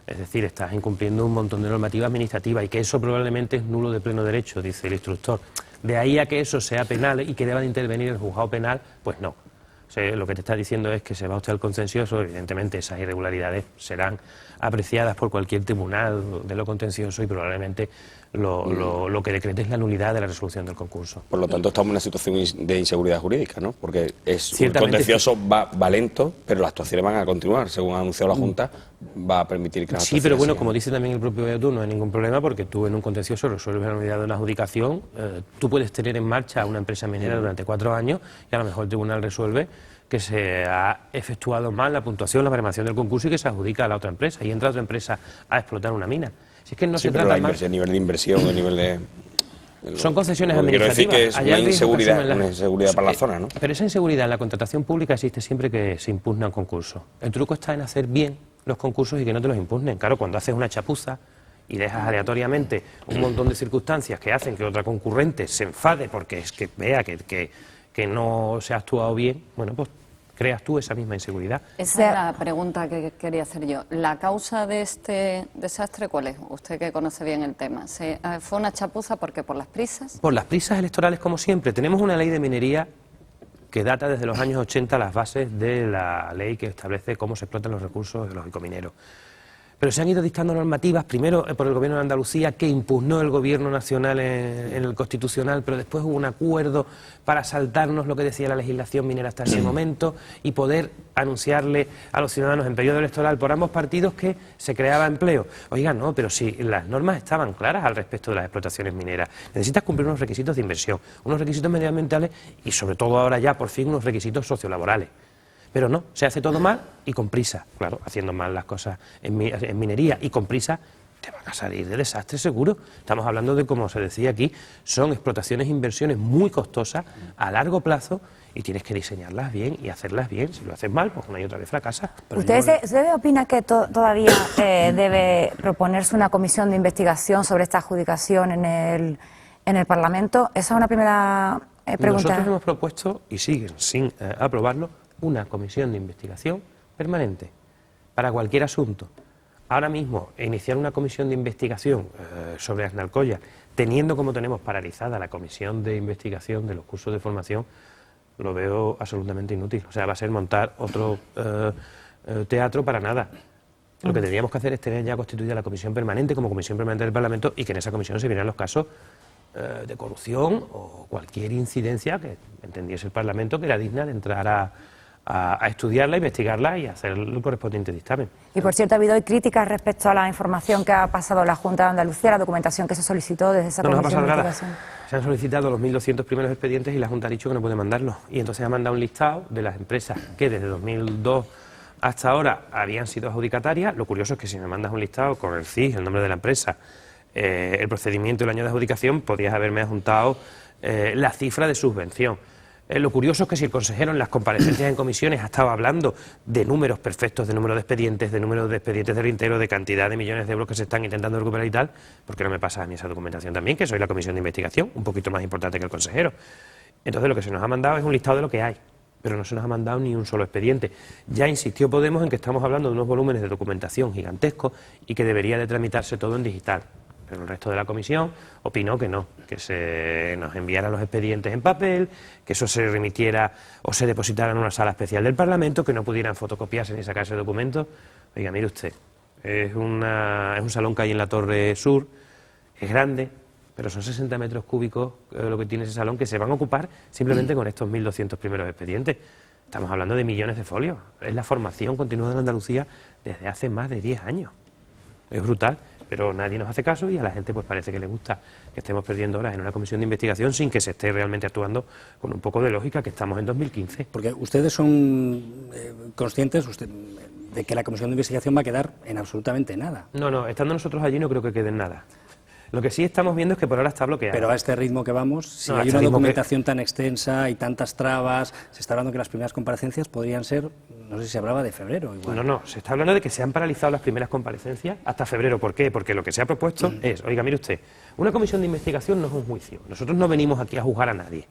[SPEAKER 14] Es decir, estás incumpliendo un montón de normativa administrativa y que eso probablemente es nulo de pleno derecho, dice el instructor. De ahí a que eso sea penal y que deba de intervenir el juzgado penal, pues no. O sea, lo que te está diciendo es que se va usted al contencioso, evidentemente esas irregularidades serán apreciadas por cualquier tribunal de lo contencioso y probablemente lo que decrete es la nulidad de la resolución del concurso.
[SPEAKER 16] Por lo tanto, estamos en una situación de inseguridad jurídica, ¿no? Porque el contencioso va lento, pero las actuaciones van a continuar. Según ha anunciado la Junta, va a permitir que las
[SPEAKER 14] Sí, pero bueno, como dice también el propio EATU, no hay ningún problema porque tú en un contencioso resuelves la nulidad de una adjudicación, tú puedes tener en marcha una empresa minera durante 4 años y a lo mejor el tribunal resuelve que se ha efectuado mal la puntuación, la baremación del concurso y que se adjudica a la otra empresa y entra otra empresa a explotar una mina. Si es que no se trata más...
[SPEAKER 16] el nivel de inversión, el nivel de...
[SPEAKER 14] Son concesiones administrativas.
[SPEAKER 16] Quiero decir que es una inseguridad para la zona, ¿no?
[SPEAKER 14] Pero esa inseguridad en la contratación pública existe siempre que se impugna un concurso. El truco está en hacer bien los concursos y que no te los impugnen. Claro, cuando haces una chapuza y dejas aleatoriamente un montón de circunstancias que hacen que otra concurrente se enfade porque es que vea que no se ha actuado bien, bueno, pues creas tú esa misma inseguridad.
[SPEAKER 15] Esa es la pregunta que quería hacer yo. ¿La causa de este desastre cuál es? Usted que conoce bien el tema. ¿Fue una chapuza porque por las prisas?
[SPEAKER 14] Por las prisas electorales, como siempre. Tenemos una ley de minería que data desde los años 80 las bases de la ley que establece cómo se explotan los recursos geológicos mineros. Pero se han ido dictando normativas, primero por el Gobierno de Andalucía, que impugnó el Gobierno Nacional en el Constitucional, pero después hubo un acuerdo para saltarnos lo que decía la legislación minera hasta ese momento y poder anunciarle a los ciudadanos en periodo electoral por ambos partidos que se creaba empleo. Oigan, no, pero si las normas estaban claras al respecto de las explotaciones mineras. Necesitas cumplir unos requisitos de inversión, unos requisitos medioambientales y sobre todo ahora ya por fin unos requisitos sociolaborales. Pero no, se hace todo mal y con prisa. Claro, haciendo mal las cosas en minería y con prisa te van a salir de desastre seguro. Estamos hablando de, como se decía aquí, son explotaciones e inversiones muy costosas a largo plazo y tienes que diseñarlas bien y hacerlas bien. Si lo haces mal, pues una y otra vez fracasas.
[SPEAKER 17] ¿Usted opina que todavía debe proponerse una comisión de investigación sobre esta adjudicación en el Parlamento? Esa es una primera pregunta.
[SPEAKER 14] Nosotros hemos propuesto, y siguen sin aprobarlo, una comisión de investigación permanente para cualquier asunto. Ahora mismo, iniciar una comisión de investigación sobre Aznalcóllar, teniendo como tenemos paralizada la comisión de investigación de los cursos de formación, lo veo absolutamente inútil. O sea, va a ser montar otro teatro para nada. Lo que tendríamos que hacer es tener ya constituida la comisión permanente como comisión permanente del Parlamento y que en esa comisión se vieran los casos de corrupción o cualquier incidencia que entendiese el Parlamento que era digna de entrar a estudiarla, investigarla y hacer el correspondiente dictamen.
[SPEAKER 17] Y por cierto, ha habido hoy críticas respecto a la información que ha pasado la Junta de Andalucía, la documentación que se solicitó desde esa comisión de investigación.
[SPEAKER 14] Se han solicitado los 1.200 primeros expedientes y la Junta ha dicho que no puede mandarlos. Y entonces ha mandado un listado de las empresas que desde 2002 hasta ahora habían sido adjudicatarias. Lo curioso es que si me mandas un listado con el CIS, el nombre de la empresa, el procedimiento y el año de adjudicación, podrías haberme adjuntado la cifra de subvención. Lo curioso es que si el consejero en las comparecencias en comisiones ha estado hablando de números perfectos, de número de expedientes de reintegro, de cantidad de millones de euros que se están intentando recuperar y tal, ¿por qué no me pasa a mí esa documentación también, que soy la comisión de investigación, un poquito más importante que el consejero? Entonces lo que se nos ha mandado es un listado de lo que hay, pero no se nos ha mandado ni un solo expediente. Ya insistió Podemos en que estamos hablando de unos volúmenes de documentación gigantescos y que debería de tramitarse todo en digital. Pero el resto de la comisión opinó que no, que se nos enviaran los expedientes en papel, que eso se remitiera o se depositara en una sala especial del Parlamento, que no pudieran fotocopiarse ni sacarse documentos. Oiga, mire usted, Es un salón que hay en la Torre Sur, es grande, pero son 60 metros cúbicos lo que tiene ese salón, que se van a ocupar simplemente con estos 1.200 primeros expedientes. Estamos hablando de millones de folios. Es la formación continuada en Andalucía desde hace más de 10 años. Es brutal, pero nadie nos hace caso y a la gente pues parece que le gusta que estemos perdiendo horas en una comisión de investigación sin que se esté realmente actuando con un poco de lógica, que estamos en 2015.
[SPEAKER 18] Porque ustedes son conscientes de que la comisión de investigación va a quedar en absolutamente nada.
[SPEAKER 14] No, estando nosotros allí no creo que quede en nada. Lo que sí estamos viendo es que por ahora está bloqueado.
[SPEAKER 18] Pero a este ritmo que vamos, si hay una documentación tan extensa y tantas trabas, se está hablando que las primeras comparecencias podrían ser, no sé si se hablaba de febrero. Igual.
[SPEAKER 14] No, se está hablando de que se han paralizado las primeras comparecencias hasta febrero. ¿Por qué? Porque lo que se ha propuesto es, oiga, mire usted, una comisión de investigación no es un juicio. Nosotros no venimos aquí a juzgar a nadie.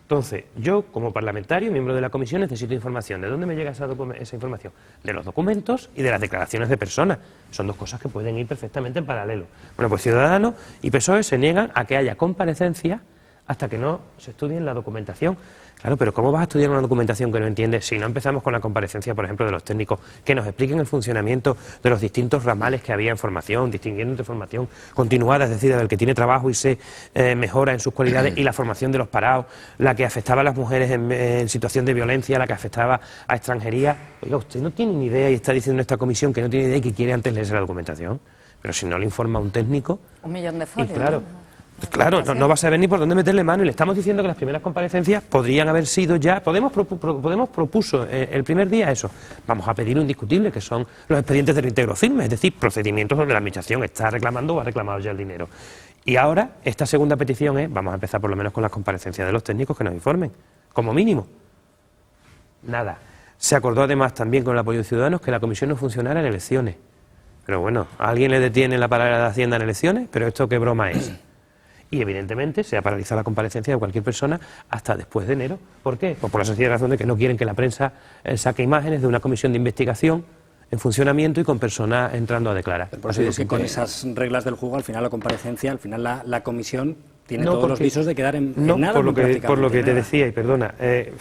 [SPEAKER 14] Entonces, yo, como parlamentario, miembro de la comisión, necesito información. ¿De dónde me llega esa información? De los documentos y de las declaraciones de personas. Son dos cosas que pueden ir perfectamente en paralelo. Bueno, pues Ciudadanos y PSOE se niegan a que haya comparecencia hasta que no se estudie la documentación. Claro, pero ¿cómo vas a estudiar una documentación que no entiendes si no empezamos con la comparecencia, por ejemplo, de los técnicos, que nos expliquen el funcionamiento de los distintos ramales que había en formación, distinguiendo entre formación continuada, es decir, del que tiene trabajo y se mejora en sus cualidades, y la formación de los parados, la que afectaba a las mujeres en situación de violencia, la que afectaba a extranjería? Oiga, usted no tiene ni idea y está diciendo esta comisión que no tiene idea y que quiere antes leerse la documentación. Pero si no le informa a un técnico...
[SPEAKER 15] 1 millón de folios.
[SPEAKER 14] Claro, no va a saber ni por dónde meterle mano, y le estamos diciendo que las primeras comparecencias podrían haber sido ya... Podemos propuso el primer día eso. Vamos a pedir un indiscutible, que son los expedientes de reintegro firme, es decir, procedimientos donde la administración está reclamando o ha reclamado ya el dinero. Y ahora, esta segunda petición es, vamos a empezar por lo menos con las comparecencias de los técnicos que nos informen, como mínimo. Nada. Se acordó además también con el apoyo de Ciudadanos que la comisión no funcionara en elecciones. Pero bueno, ¿a alguien le detiene la palabra de Hacienda en elecciones? ¿Pero esto qué broma es? Y evidentemente se ha paralizado la comparecencia de cualquier persona hasta después de enero. ¿Por qué? Pues por la sencilla razón de que no quieren que la prensa saque imágenes de una comisión de investigación en funcionamiento y con personas entrando a declarar.
[SPEAKER 18] Pero por eso digo que con esas reglas del juego, al final la comparecencia, al final la comisión tiene todos los visos de quedar en nada. Por
[SPEAKER 14] lo que te decía, y perdona,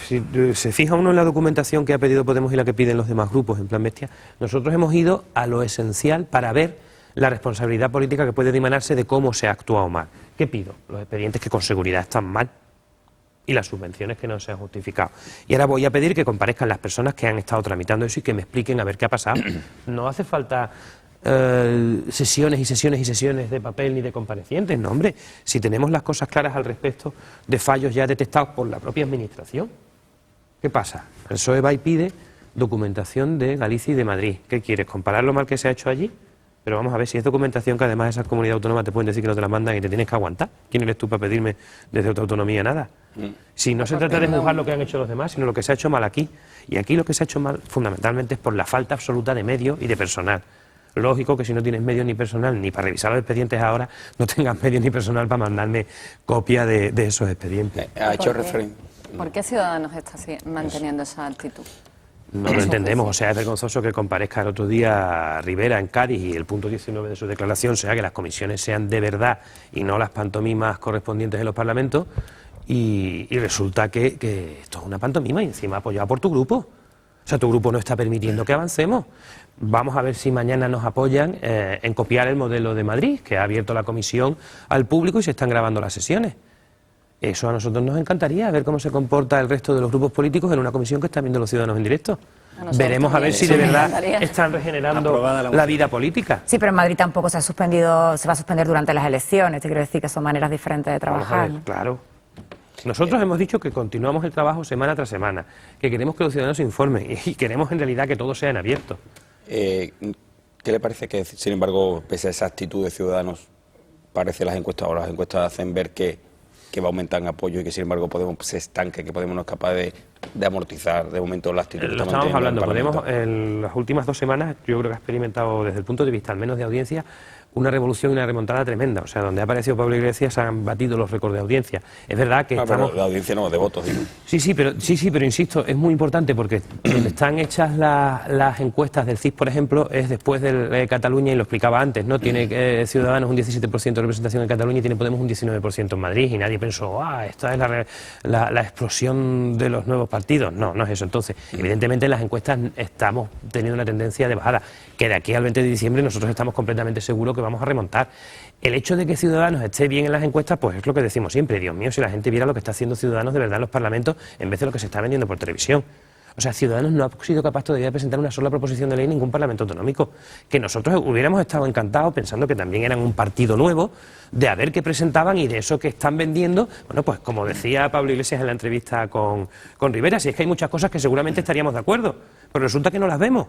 [SPEAKER 14] si se fija uno en la documentación que ha pedido Podemos y la que piden los demás grupos en Plan Bestia, nosotros hemos ido a lo esencial para ver la responsabilidad política que puede dimanarse de cómo se ha actuado mal. ¿Qué pido? Los expedientes que con seguridad están mal y las subvenciones que no se han justificado. Y ahora voy a pedir que comparezcan las personas que han estado tramitando eso y que me expliquen a ver qué ha pasado. No hace falta sesiones y sesiones y sesiones de papel ni de comparecientes, no, hombre. Si tenemos las cosas claras al respecto de fallos ya detectados por la propia administración. ¿Qué pasa? El PSOE va y pide documentación de Galicia y de Madrid. ¿Qué quieres? ¿Comparar lo mal que se ha hecho allí? Pero vamos a ver, si es documentación que además esas comunidades autónomas te pueden decir que no te la mandan y te tienes que aguantar. ¿Quién eres tú para pedirme desde otra autonomía nada? Si no se trata de juzgar lo que han hecho los demás, sino lo que se ha hecho mal aquí. Y aquí lo que se ha hecho mal fundamentalmente es por la falta absoluta de medios y de personal. Lógico que si no tienes medios ni personal ni para revisar los expedientes ahora, no tengas medios ni personal para mandarme copia de esos expedientes.
[SPEAKER 15] Ha hecho referencia. ¿Por qué Ciudadanos está manteniendo esa actitud?
[SPEAKER 14] No lo entendemos, o sea, es vergonzoso que comparezca el otro día Rivera en Cádiz y el punto 19 de su declaración sea que las comisiones sean de verdad y no las pantomimas correspondientes en los parlamentos, y resulta que esto es una pantomima y encima apoyado por tu grupo. O sea, tu grupo no está permitiendo que avancemos. Vamos a ver si mañana nos apoyan en copiar el modelo de Madrid, que ha abierto la comisión al público y se están grabando las sesiones. Eso a nosotros nos encantaría, ver cómo se comporta el resto de los grupos políticos en una comisión que están viendo los ciudadanos en directo. Veremos a ver si de verdad están regenerando la vida política.
[SPEAKER 17] Sí, pero en Madrid tampoco se va a suspender durante las elecciones. Te quiero decir que son maneras diferentes de trabajar.
[SPEAKER 14] ¿No? Claro. Nosotros hemos dicho que continuamos el trabajo semana tras semana, que queremos que los ciudadanos se informen y queremos en realidad que todo sea en abierto.
[SPEAKER 16] ¿Qué le parece que, sin embargo, pese a esa actitud de Ciudadanos, parece las encuestas hacen ver que va a aumentar en apoyo y que sin embargo Podemos se estanque, que Podemos no es capaz de amortizar de momento la actitud?
[SPEAKER 14] Lo estamos hablando, Podemos en las últimas 2 semanas yo creo que ha experimentado desde el punto de vista al menos de audiencia una revolución y una remontada tremenda. O sea, donde ha aparecido Pablo Iglesias han batido los récords de audiencia. Es verdad que estamos...
[SPEAKER 16] Pero la audiencia no, de votos, digo.
[SPEAKER 14] Sí, pero insisto, es muy importante porque donde están hechas las encuestas del CIS, por ejemplo, es después de Cataluña, y lo explicaba antes, ¿no? Tiene Ciudadanos un 17% de representación en Cataluña y tiene Podemos un 19% en Madrid, y nadie pensó, esta es la explosión de los nuevos partidos. No, no es eso. Entonces, evidentemente en las encuestas estamos teniendo una tendencia de bajada, que de aquí al 20 de diciembre nosotros estamos completamente seguros que vamos a remontar. El hecho de que Ciudadanos esté bien en las encuestas, pues es lo que decimos siempre. Dios mío, si la gente viera lo que está haciendo Ciudadanos de verdad en los parlamentos en vez de lo que se está vendiendo por televisión. O sea, Ciudadanos no ha sido capaz todavía de presentar una sola proposición de ley en ningún parlamento autonómico. Que nosotros hubiéramos estado encantados, pensando que también eran un partido nuevo, de a ver qué presentaban y de eso que están vendiendo. Bueno, pues como decía Pablo Iglesias en la entrevista con Rivera, si es que hay muchas cosas que seguramente estaríamos de acuerdo, pero resulta que no las vemos.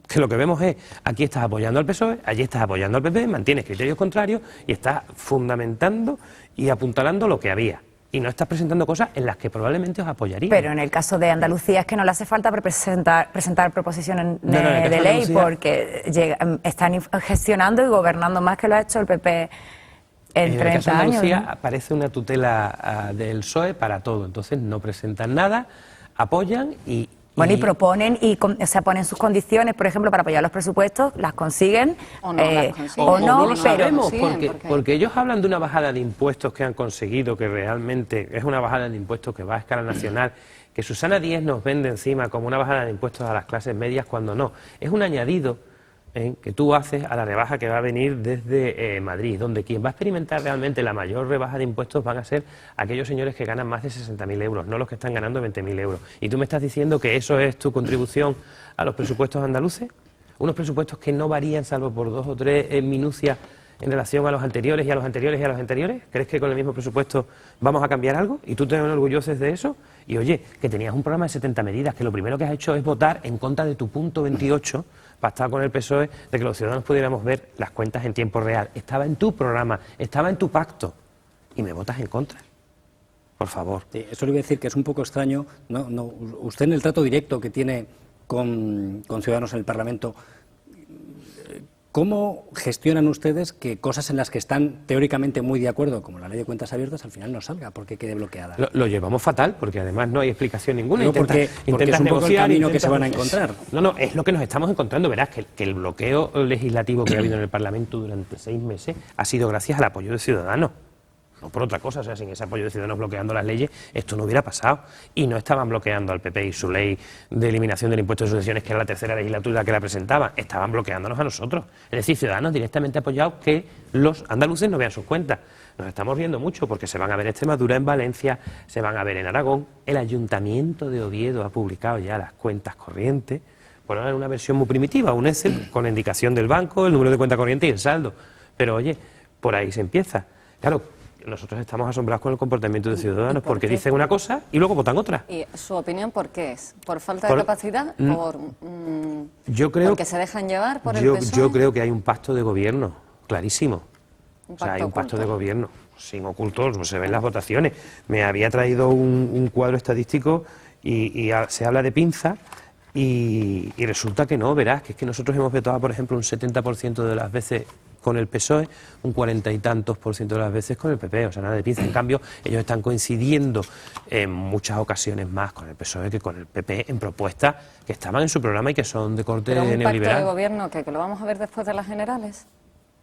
[SPEAKER 14] Que lo que vemos es, aquí estás apoyando al PSOE, allí estás apoyando al PP, mantienes criterios contrarios y estás fundamentando y apuntalando lo que había. Y no estás presentando cosas en las que probablemente os apoyarían.
[SPEAKER 17] Pero en el caso de Andalucía es que no le hace falta presentar proposiciones de ley, porque están gestionando y gobernando más que lo ha hecho el PP en 30 años. En el caso de Andalucía
[SPEAKER 14] aparece una tutela del PSOE para todo, entonces no presentan nada, apoyan y
[SPEAKER 17] proponen y ponen sus condiciones, por ejemplo, para apoyar los presupuestos, las consiguen
[SPEAKER 15] o no, las consiguen.
[SPEAKER 14] O no lo sabemos, porque ellos hablan de una bajada de impuestos que han conseguido, que realmente es una bajada de impuestos que va a escala nacional, que Susana Díez nos vende encima como una bajada de impuestos a las clases medias, cuando no. Es un añadido que tú haces a la rebaja que va a venir desde Madrid, donde quien va a experimentar realmente la mayor rebaja de impuestos van a ser aquellos señores que ganan más de 60.000 euros, no los que están ganando 20.000 euros. ¿Y tú me estás diciendo que eso es tu contribución a los presupuestos andaluces? Unos presupuestos que no varían salvo por 2 o 3 minucias en relación a los anteriores y a los anteriores y a los anteriores. ¿Crees que con el mismo presupuesto vamos a cambiar algo? ¿Y tú te enorgulleces de eso? Y oye, que tenías un programa de 70 medidas, que lo primero que has hecho es votar en contra de tu punto 28, pactado con el PSOE, de que los ciudadanos pudiéramos ver las cuentas en tiempo real. Estaba en tu programa, estaba en tu pacto, y me votas en contra. Por favor.
[SPEAKER 18] Sí, eso le voy a decir que es un poco extraño. Usted en el trato directo que tiene con Ciudadanos en el Parlamento, ¿cómo gestionan ustedes que cosas en las que están teóricamente muy de acuerdo, como la ley de cuentas abiertas, al final no salga porque quede bloqueada?
[SPEAKER 14] Lo llevamos fatal, porque además no hay explicación ninguna.
[SPEAKER 18] Porque es un poco el camino que se van a encontrar.
[SPEAKER 14] No, es lo que nos estamos encontrando. Verás que el bloqueo legislativo que ha habido en el Parlamento durante 6 meses ha sido gracias al apoyo de Ciudadanos. No por otra cosa, o sea, sin ese apoyo de Ciudadanos bloqueando las leyes, esto no hubiera pasado. Y no estaban bloqueando al PP y su ley de eliminación del impuesto de sucesiones, que era la tercera legislatura que la presentaban, estaban bloqueándonos a nosotros. Es decir, Ciudadanos directamente ha apoyado que los andaluces no vean sus cuentas. Nos estamos riendo mucho porque se van a ver en Extremadura, en Valencia, se van a ver en Aragón. El Ayuntamiento de Oviedo ha publicado ya las cuentas corrientes, por ahora en una versión muy primitiva, un Excel con la indicación del banco, el número de cuenta corriente y el saldo. Pero oye, por ahí se empieza. Claro, nosotros estamos asombrados con el comportamiento de Ciudadanos porque dicen una cosa y luego votan otra.
[SPEAKER 15] ¿Y su opinión por qué es? ¿Por falta de capacidad? ¿Porque se dejan llevar por el PSOE?
[SPEAKER 14] Yo creo que hay un pacto de gobierno, clarísimo. Hay un pacto de gobierno, sin ocultos, se ven las votaciones. Me había traído un cuadro estadístico y se habla de pinza y resulta que no, verás, que es que nosotros hemos votado, por ejemplo, un 70% de las veces con el PSOE, un 40 y tantos % de las veces con el PP, o sea, nada de pinza. En cambio, ellos están coincidiendo en muchas ocasiones más con el PSOE que con el PP en propuestas que estaban en su programa y que son de corte neoliberal.
[SPEAKER 15] ¿Pero un pacto de gobierno que lo vamos a ver después de las generales?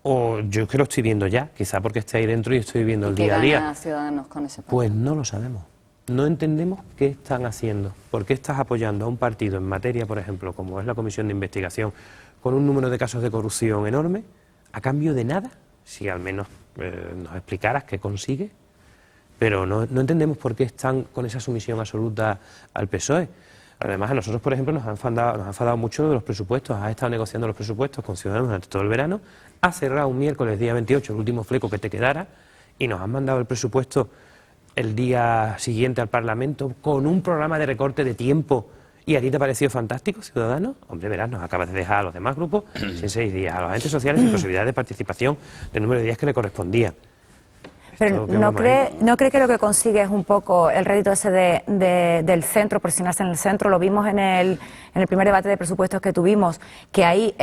[SPEAKER 14] O yo es que lo estoy viendo ya, quizá porque esté ahí dentro y estoy viendo el día a día.
[SPEAKER 15] ¿Qué gana Ciudadanos con ese pacto?
[SPEAKER 14] Pues no lo sabemos. No entendemos qué están haciendo. ¿Por qué estás apoyando a un partido en materia, por ejemplo, como es la Comisión de Investigación, con un número de casos de corrupción enorme, a cambio de nada? Si al menos nos explicaras qué consigue. Pero no entendemos por qué están con esa sumisión absoluta al PSOE. Además, a nosotros, por ejemplo, nos ha enfadado mucho lo de los presupuestos. Has estado negociando los presupuestos con Ciudadanos durante todo el verano, has cerrado un miércoles, día 28, el último fleco que te quedara, y nos han mandado el presupuesto el día siguiente al Parlamento con un programa de recorte de tiempo. ¿Y a ti te ha parecido fantástico, Ciudadanos? Hombre, verás, nos acabas de dejar a los demás grupos sin 6 días, a los agentes sociales sin posibilidad de participación del número de días que le correspondía.
[SPEAKER 17] Pero ¿no cree que lo que consigue es un poco el rédito ese del centro, posicionarse en el centro? Lo vimos en el primer debate de presupuestos que tuvimos, que ahí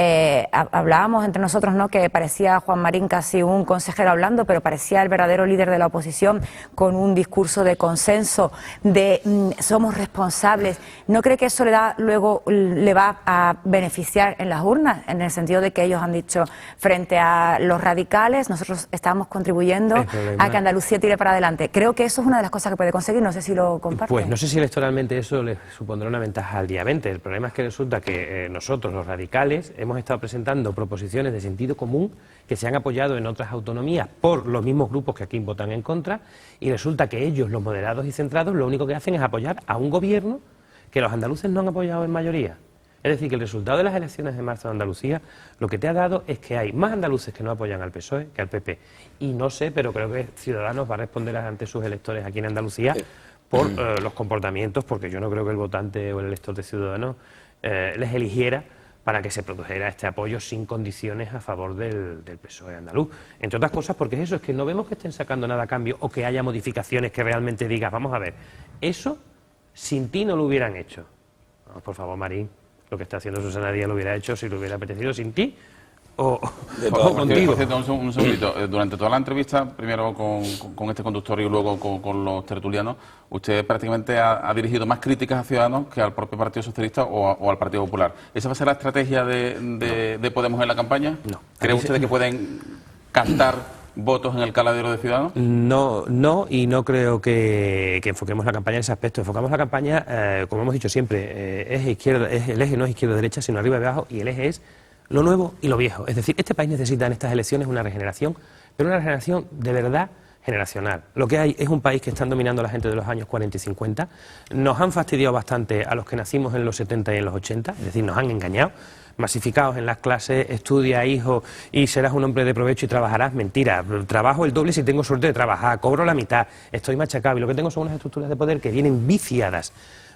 [SPEAKER 17] hablábamos entre nosotros, ¿no?, que parecía Juan Marín casi un consejero hablando, pero parecía el verdadero líder de la oposición, con un discurso de consenso, de somos responsables. ¿No cree que eso luego le va a beneficiar en las urnas, en el sentido de que ellos han dicho frente a los radicales, nosotros estamos contribuyendo a que Andalucía tire para adelante? Creo que eso es una de las cosas que puede conseguir, no sé si lo comparte.
[SPEAKER 14] Pues no sé si electoralmente eso le supondrá una ventaja al día 20. El problema es que resulta que nosotros, los radicales, hemos estado presentando proposiciones de sentido común que se han apoyado en otras autonomías por los mismos grupos que aquí votan en contra, y resulta que ellos, los moderados y centrados, lo único que hacen es apoyar a un gobierno que los andaluces no han apoyado en mayoría. Es decir, que el resultado de las elecciones de marzo de Andalucía lo que te ha dado es que hay más andaluces que no apoyan al PSOE que al PP. Y no sé, pero creo que Ciudadanos va a responder ante sus electores aquí en Andalucía por los comportamientos, porque yo no creo que el votante o el elector de Ciudadanos les eligiera para que se produjera este apoyo sin condiciones a favor del PSOE andaluz. Entre otras cosas porque es que no vemos que estén sacando nada a cambio o que haya modificaciones que realmente digas, vamos a ver, eso sin ti no lo hubieran hecho. Vamos, por favor, Marín, lo que está haciendo Susana Díaz lo hubiera hecho si lo hubiera apetecido sin ti o contigo.
[SPEAKER 1] Por cierto, un segundito. Durante toda la entrevista, primero con este conductor y luego con los tertulianos, usted prácticamente ha dirigido más críticas a Ciudadanos que al propio Partido Socialista o al Partido Popular. ¿Esa va a ser la estrategia de Podemos en la campaña?
[SPEAKER 14] No.
[SPEAKER 1] ¿Cree usted que pueden captar votos en el caladero de Ciudadanos?
[SPEAKER 14] No, y no creo que enfoquemos la campaña en ese aspecto. Enfocamos la campaña, como hemos dicho siempre, el eje no es izquierda-derecha, sino arriba y abajo, y el eje es lo nuevo y lo viejo. Es decir, este país necesita en estas elecciones una regeneración, pero una regeneración de verdad generacional. Lo que hay es un país que están dominando la gente de los años 40 y 50. Nos han fastidiado bastante a los que nacimos en los 70 y en los 80, es decir, nos han engañado. Masificados en las clases, estudia, hijo, y serás un hombre de provecho y trabajarás. Mentira, trabajo el doble si tengo suerte de trabajar, cobro la mitad, estoy machacado, y lo que tengo son unas estructuras de poder que vienen viciadas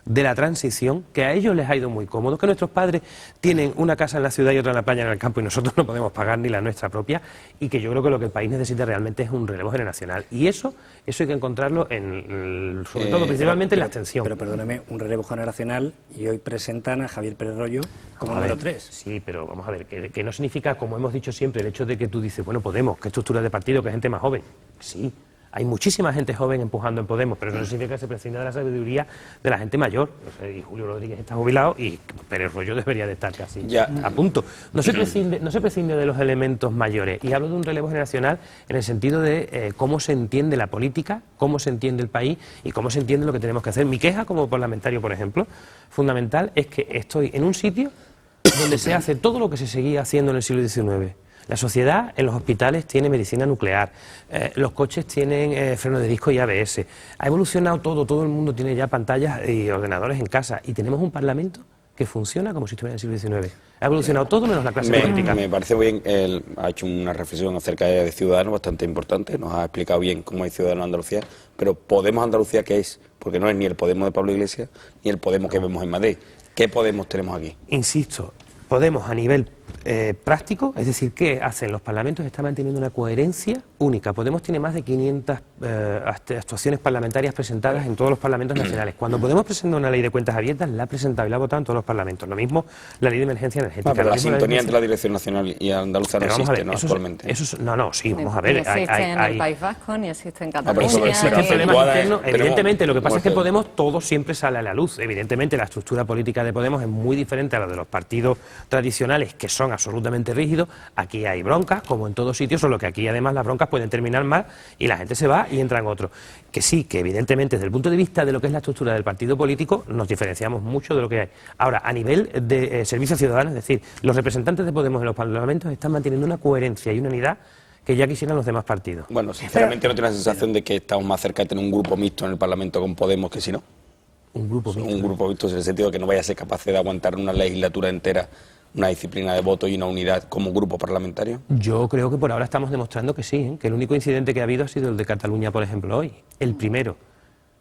[SPEAKER 14] de la transición, que a ellos les ha ido muy cómodo, que nuestros padres tienen una casa en la ciudad y otra en la playa, en el campo, y nosotros no podemos pagar ni la nuestra propia, y que yo creo que lo que el país necesita realmente es un relevo generacional, y eso hay que encontrarlo sobre todo, principalmente en la abstención.
[SPEAKER 18] Pero perdóname, un relevo generacional, y hoy presentan a Javier Pérez Royo como número 3.
[SPEAKER 14] Sí, pero vamos a ver, que no significa, como hemos dicho siempre, el hecho de que tú dices, bueno, Podemos, ¿qué estructura de partido, que gente más joven? Sí. Hay muchísima gente joven empujando en Podemos, pero eso no significa que se prescinda de la sabiduría de la gente mayor. No sé, y Julio Rodríguez está jubilado y Pérez Royo debería de estar casi a punto. No se prescinde de los elementos mayores. Y hablo de un relevo generacional en el sentido de cómo se entiende la política, cómo se entiende el país y cómo se entiende lo que tenemos que hacer. Mi queja como parlamentario, por ejemplo, fundamental, es que estoy en un sitio donde se hace todo lo que se seguía haciendo en el siglo XIX. La sociedad en los hospitales tiene medicina nuclear, los coches tienen freno de disco y ABS. Ha evolucionado todo el mundo tiene ya pantallas y ordenadores en casa, y tenemos un parlamento que funciona como si estuviera en el siglo XIX. Ha evolucionado todo menos la clase política.
[SPEAKER 16] Me parece bien, él ha hecho una reflexión acerca de Ciudadanos bastante importante, nos ha explicado bien cómo es Ciudadanos Andalucía, pero Podemos Andalucía, ¿qué es? Porque no es ni el Podemos de Pablo Iglesias ni el Podemos que vemos en Madrid. ¿Qué Podemos tenemos aquí?
[SPEAKER 14] Insisto, Podemos a nivel práctico, es decir, ¿qué hacen los parlamentos? Está manteniendo una coherencia única. Podemos tiene más de 500 actuaciones parlamentarias presentadas en todos los parlamentos nacionales. Cuando Podemos presenta una ley de cuentas abiertas, la ha presentado y la ha votado en todos los parlamentos. Lo mismo la ley de emergencia energética.
[SPEAKER 16] Pero la sintonía entre la Dirección Nacional y andaluza no existe, ¿no? Actualmente.
[SPEAKER 14] Sí, vamos a ver.
[SPEAKER 15] Ni existe en el País Vasco, ni existe en Cataluña.
[SPEAKER 14] Existen problemas internos. Evidentemente, lo que pasa es que Podemos todo siempre sale a la luz. Evidentemente, la estructura política de Podemos es muy diferente a la de los partidos tradicionales, que son absolutamente rígidos. Aquí hay broncas, como en todos sitios, solo que aquí además las broncas pueden terminar mal y la gente se va y entran otros. Que sí, que evidentemente desde el punto de vista de lo que es la estructura del partido político nos diferenciamos mucho de lo que hay. Ahora, a nivel de servicio ciudadano, es decir, los representantes de Podemos en los parlamentos están manteniendo una coherencia y una unidad que ya quisieran los demás partidos.
[SPEAKER 16] Bueno, sinceramente no tengo la sensación de que estamos más cerca de tener un grupo mixto en el Parlamento con Podemos que si no.
[SPEAKER 14] Un grupo
[SPEAKER 16] mixto en el sentido de que no vaya a ser capaz de aguantar una legislatura entera, una disciplina de voto y una unidad como grupo parlamentario.
[SPEAKER 14] Yo creo que por ahora estamos demostrando que sí, que el único incidente que ha habido ha sido el de Cataluña, por ejemplo, hoy, el primero,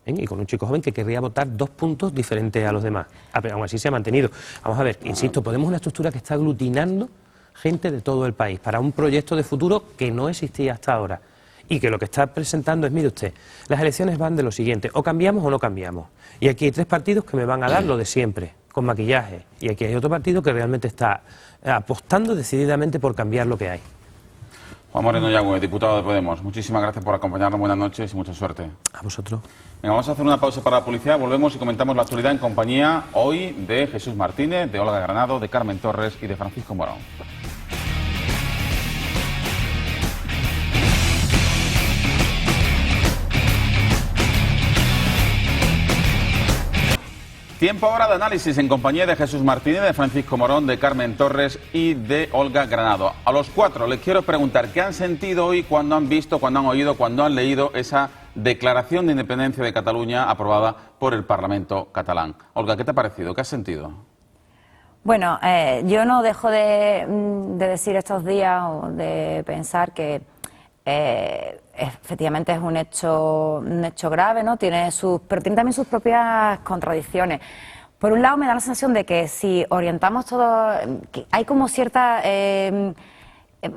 [SPEAKER 14] y con un chico joven que querría votar 2 puntos diferentes a los demás. Pero aún así se ha mantenido. Vamos a ver, insisto, Podemos una estructura que está aglutinando gente de todo el país para un proyecto de futuro que no existía hasta ahora. y que lo que está presentando es, mire usted, las elecciones van de lo siguiente, o cambiamos o no cambiamos. Y aquí hay 3 partidos que me van a dar lo de siempre, con maquillaje, y aquí hay otro partido que realmente está apostando decididamente por cambiar lo que hay.
[SPEAKER 1] Juan Moreno Yagüe, diputado de Podemos, muchísimas gracias por acompañarnos, buenas noches y mucha suerte.
[SPEAKER 14] A vosotros.
[SPEAKER 1] Venga, vamos a hacer una pausa para la publicidad, volvemos y comentamos la actualidad en compañía hoy de Jesús Martínez, de Olga Granado, de Carmen Torres y de Francisco Morón. Tiempo ahora de análisis en compañía de Jesús Martínez, de Francisco Morón, de Carmen Torres y de Olga Granado. A los 4 les quiero preguntar qué han sentido hoy cuando han visto, cuando han oído, cuando han leído esa declaración de independencia de Cataluña aprobada por el Parlamento catalán. Olga, ¿qué te ha parecido? ¿Qué has sentido?
[SPEAKER 17] Bueno, yo no dejo de decir estos días o de pensar que efectivamente es un hecho grave, ¿no? Pero tiene también sus propias contradicciones. Por un lado, me da la sensación de que si orientamos todo, que hay como cierta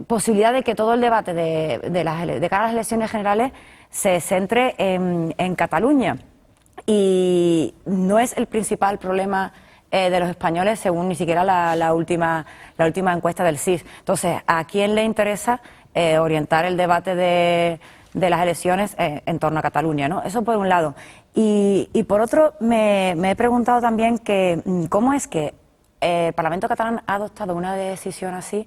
[SPEAKER 17] posibilidad de que todo el debate de cara a las elecciones generales se centre en Cataluña. Y no es el principal problema de los españoles, según ni siquiera la última encuesta del CIS. Entonces, ¿a quién le interesa orientar el debate de las elecciones en torno a Cataluña, ¿no? Eso por un lado. Y por otro, me he preguntado también cómo es que el Parlamento catalán ha adoptado una decisión así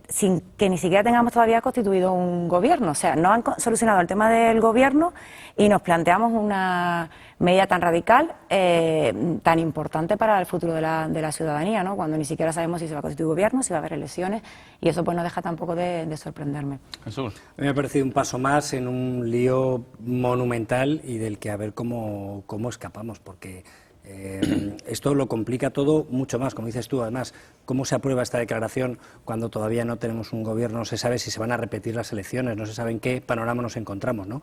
[SPEAKER 17] sin que ni siquiera tengamos todavía constituido un gobierno. O sea, no han solucionado el tema del gobierno y nos planteamos una medida tan radical, tan importante para el futuro de la ciudadanía, ¿no? Cuando ni siquiera sabemos si se va a constituir gobierno, si va a haber elecciones, y eso pues no deja tampoco de sorprenderme.
[SPEAKER 1] Jesús.
[SPEAKER 18] A mí me ha parecido un paso más en un lío monumental y del que a ver cómo escapamos, porque esto lo complica todo mucho más, como dices tú. Además, ¿cómo se aprueba esta declaración cuando todavía no tenemos un gobierno? No se sabe si se van a repetir las elecciones, no se sabe en qué panorama nos encontramos, ¿no?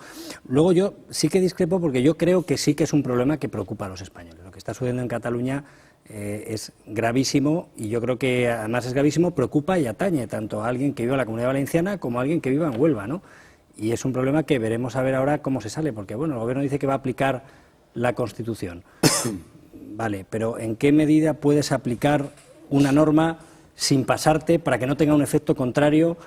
[SPEAKER 18] Luego yo sí que discrepo, porque yo creo que sí que es un problema que preocupa a los españoles. Lo que está sucediendo en Cataluña es gravísimo, y yo creo que además es gravísimo, preocupa y atañe tanto a alguien que vive en la Comunidad Valenciana como a alguien que viva en Huelva, ¿no? Y es un problema que veremos a ver ahora cómo se sale, porque bueno, el gobierno dice que va a aplicar la Constitución. Vale, pero ¿en qué medida puedes aplicar una norma sin pasarte para que no tenga un efecto contrario?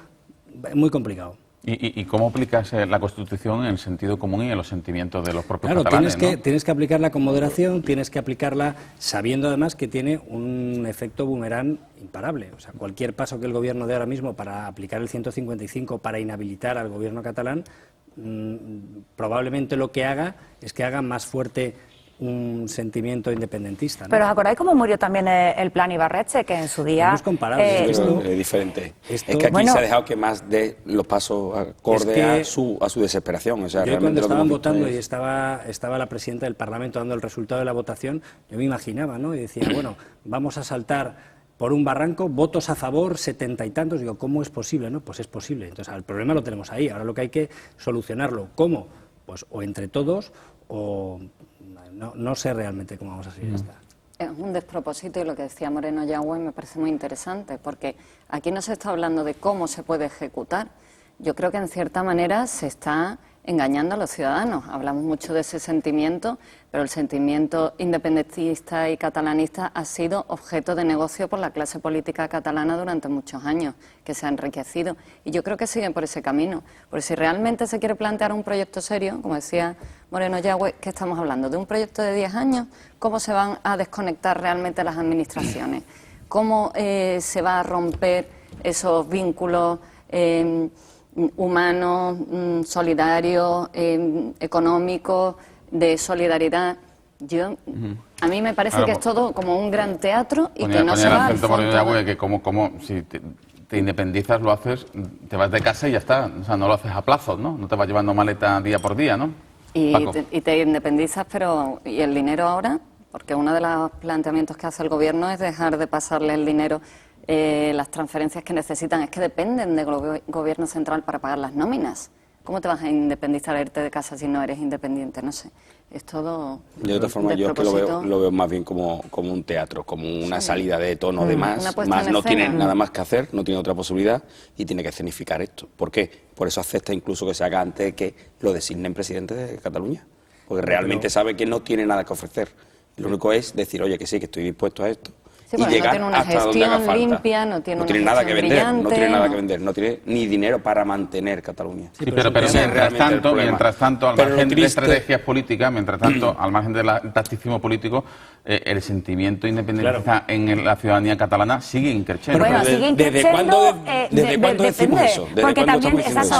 [SPEAKER 18] Muy complicado.
[SPEAKER 1] ¿Y cómo aplicas la Constitución en el sentido común y en los sentimientos de los propios
[SPEAKER 18] catalanes?
[SPEAKER 1] Claro,
[SPEAKER 18] tienes que aplicarla con moderación, tienes que aplicarla sabiendo además que tiene un efecto boomerang imparable. O sea, cualquier paso que el gobierno dé ahora mismo para aplicar el 155, para inhabilitar al gobierno catalán, probablemente lo que haga es que haga más fuerte un sentimiento independentista, ¿no?
[SPEAKER 17] Pero ¿os acordáis cómo murió también el plan Ibarretxe, que en su día...
[SPEAKER 18] No es comparable.
[SPEAKER 16] Esto es diferente. Es que aquí se ha dejado que más de los pasos acorde a su desesperación. O sea,
[SPEAKER 18] yo cuando estaban votando y estaba la presidenta del Parlamento dando el resultado de la votación, yo me imaginaba, ¿no? Y decía, bueno, vamos a saltar por un barranco, votos a favor, 70 y tantos. Digo, ¿cómo es posible? ¿No? Pues es posible. Entonces, el problema lo tenemos ahí. Ahora lo que hay que solucionarlo. ¿Cómo? Pues o entre todos o... No sé realmente cómo vamos a seguir esta.
[SPEAKER 15] Es un despropósito, y lo que decía Moreno Yagüe me parece muy interesante, porque aquí no se está hablando de cómo se puede ejecutar. Yo creo que en cierta manera se está engañando a los ciudadanos. Hablamos mucho de ese sentimiento, pero el sentimiento independentista y catalanista ha sido objeto de negocio por la clase política catalana durante muchos años, que se ha enriquecido. Y yo creo que siguen por ese camino. Porque si realmente se quiere plantear un proyecto serio, como decía Moreno Yagüe, ¿qué estamos hablando? ¿De un proyecto de 10 años? ¿Cómo se van a desconectar realmente las administraciones? ¿Cómo se va a romper esos vínculos humanos, solidarios, económicos, de solidaridad? A mí me parece que es todo como un gran teatro y que no se va al fondo.
[SPEAKER 1] Que como si te independizas, lo haces, te vas de casa y ya está. O sea, no lo haces a plazos, ¿no? No te vas llevando maleta día por día, ¿no?
[SPEAKER 15] Y te independizas, pero ¿y el dinero ahora? Porque uno de los planteamientos que hace el gobierno es dejar de pasarle el dinero, las transferencias que necesitan, es que dependen del gobierno central para pagar las nóminas. ¿Cómo te vas a independizar, a irte de casa si no eres independiente? No sé, es todo.
[SPEAKER 16] De otra forma, yo es que lo veo más bien como un teatro, como una salida de tono de más no tiene nada más que hacer, no tiene otra posibilidad y tiene que escenificar esto. ¿Por qué? Por eso acepta incluso que se haga antes de que lo designen presidente de Cataluña, porque realmente sabe que no tiene nada que ofrecer. Lo único es decir, oye, que sí, que estoy dispuesto a esto.
[SPEAKER 15] Sí, y llegar no tiene una
[SPEAKER 16] hasta donde haga falta.
[SPEAKER 15] Limpia, no tiene
[SPEAKER 16] nada que vender, no tiene nada que vender, no tiene ni dinero para mantener Cataluña.
[SPEAKER 1] Sí, pero mientras tanto, al margen de estrategias políticas, al margen del tacticismo político, el sentimiento independentista en la ciudadanía catalana sigue increciendo.
[SPEAKER 17] Bueno, sigue increciendo,
[SPEAKER 16] ¿Desde cuándo decimos eso?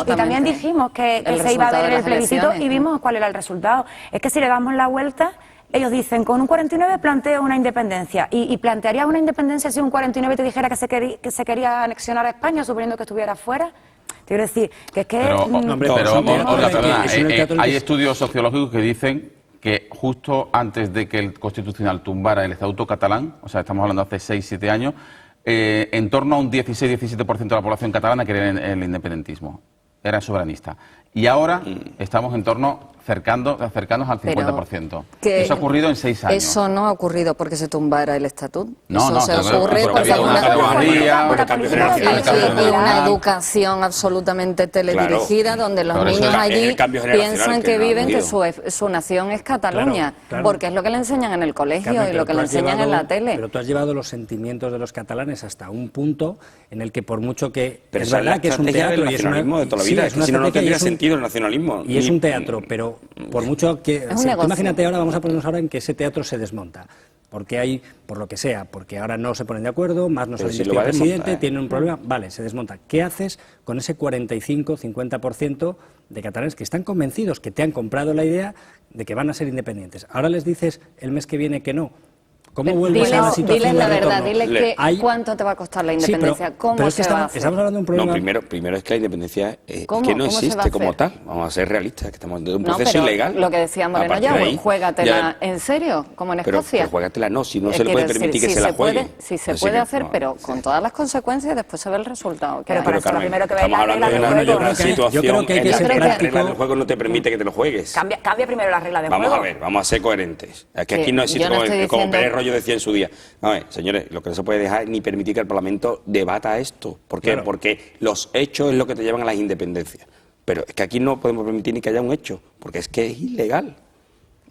[SPEAKER 17] Porque también dijimos que se iba a ver el plebiscito y vimos cuál era el resultado. Es que si le damos la vuelta... Ellos dicen, con un 49 planteo una independencia. ¿Y plantearías una independencia si un 49 te dijera que se quería anexionar a España, suponiendo que estuviera fuera? Te quiero decir, que es que...
[SPEAKER 1] Hay estudios sociológicos que dicen que justo antes de que el Constitucional tumbara el Estatuto catalán, o sea, estamos hablando de hace 6-7 años, en torno a un 16-17% de la población catalana quería el independentismo. Era soberanista. Y ahora estamos en torno cercanos al 50%. Eso ha ocurrido en 6 años.
[SPEAKER 15] Eso no ha ocurrido porque se tumbara el estatuto.
[SPEAKER 1] No,
[SPEAKER 15] eso se ocurre porque una educación absolutamente teledirigida donde los niños allí piensan que viven que su nación es Cataluña, porque es lo que le enseñan en el colegio y lo que le enseñan en la tele.
[SPEAKER 18] Pero tú has llevado los sentimientos de los catalanes hasta un punto en el que por mucho que es verdad que es un teatro y es
[SPEAKER 16] nacionalismo de toda la vida, si no tendría sentido el nacionalismo.
[SPEAKER 18] Y es un teatro, pero por mucho que... imagínate ahora, vamos a ponernos ahora en que ese teatro se desmonta. Porque hay, por lo que sea, porque ahora no se ponen de acuerdo, más no se investiga el presidente, tienen un problema, vale, se desmonta. ¿Qué haces con ese 45-50% de catalanes que están convencidos, que te han comprado la idea de que van a ser independientes? Ahora les dices el mes que viene que no. ¿Cómo vuelves a la situación
[SPEAKER 15] diles la verdad, dile cuánto te va a costar la independencia, cómo se va a hacer.
[SPEAKER 18] Estamos hablando de un problema...
[SPEAKER 16] No, primero es que la independencia es que no existe como tal. Vamos a ser realistas, que estamos en un proceso ilegal.
[SPEAKER 15] Lo que decía Moreno Yagüe, juégatela en serio, como en Escocia.
[SPEAKER 16] Pero juégatela no, si no se le puede permitir que se la juegue.
[SPEAKER 15] Sí se puede hacer, pero con todas las consecuencias después se ve el resultado.
[SPEAKER 17] Pero para eso lo primero que veis
[SPEAKER 16] la regla de juego. Una situación en la que la regla del juego no te permite que te lo juegues.
[SPEAKER 17] Cambia primero la regla de juego.
[SPEAKER 16] Vamos a ver, vamos a ser coherentes. Es que aquí no existe, como Pérez Royo decía en su día. A ver, señores, lo que no se puede dejar es ni permitir que el Parlamento debata esto. ¿Por qué? Claro. Porque los hechos es lo que te llevan a las independencias. Pero es que aquí no podemos permitir ni que haya un hecho, porque es que es ilegal.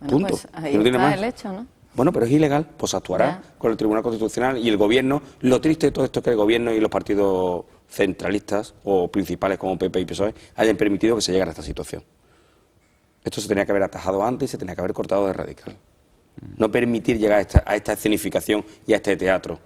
[SPEAKER 15] Bueno,
[SPEAKER 16] punto.
[SPEAKER 15] Pues ahí no está el hecho, ¿no?
[SPEAKER 16] Bueno, pero es ilegal, pues actuará con el Tribunal Constitucional y el Gobierno. Lo triste de todo esto es que el Gobierno y los partidos centralistas o principales como PP y PSOE hayan permitido que se llegara a esta situación. Esto se tenía que haber atajado antes y se tenía que haber cortado de radical. No permitir llegar a esta escenificación y a este teatro,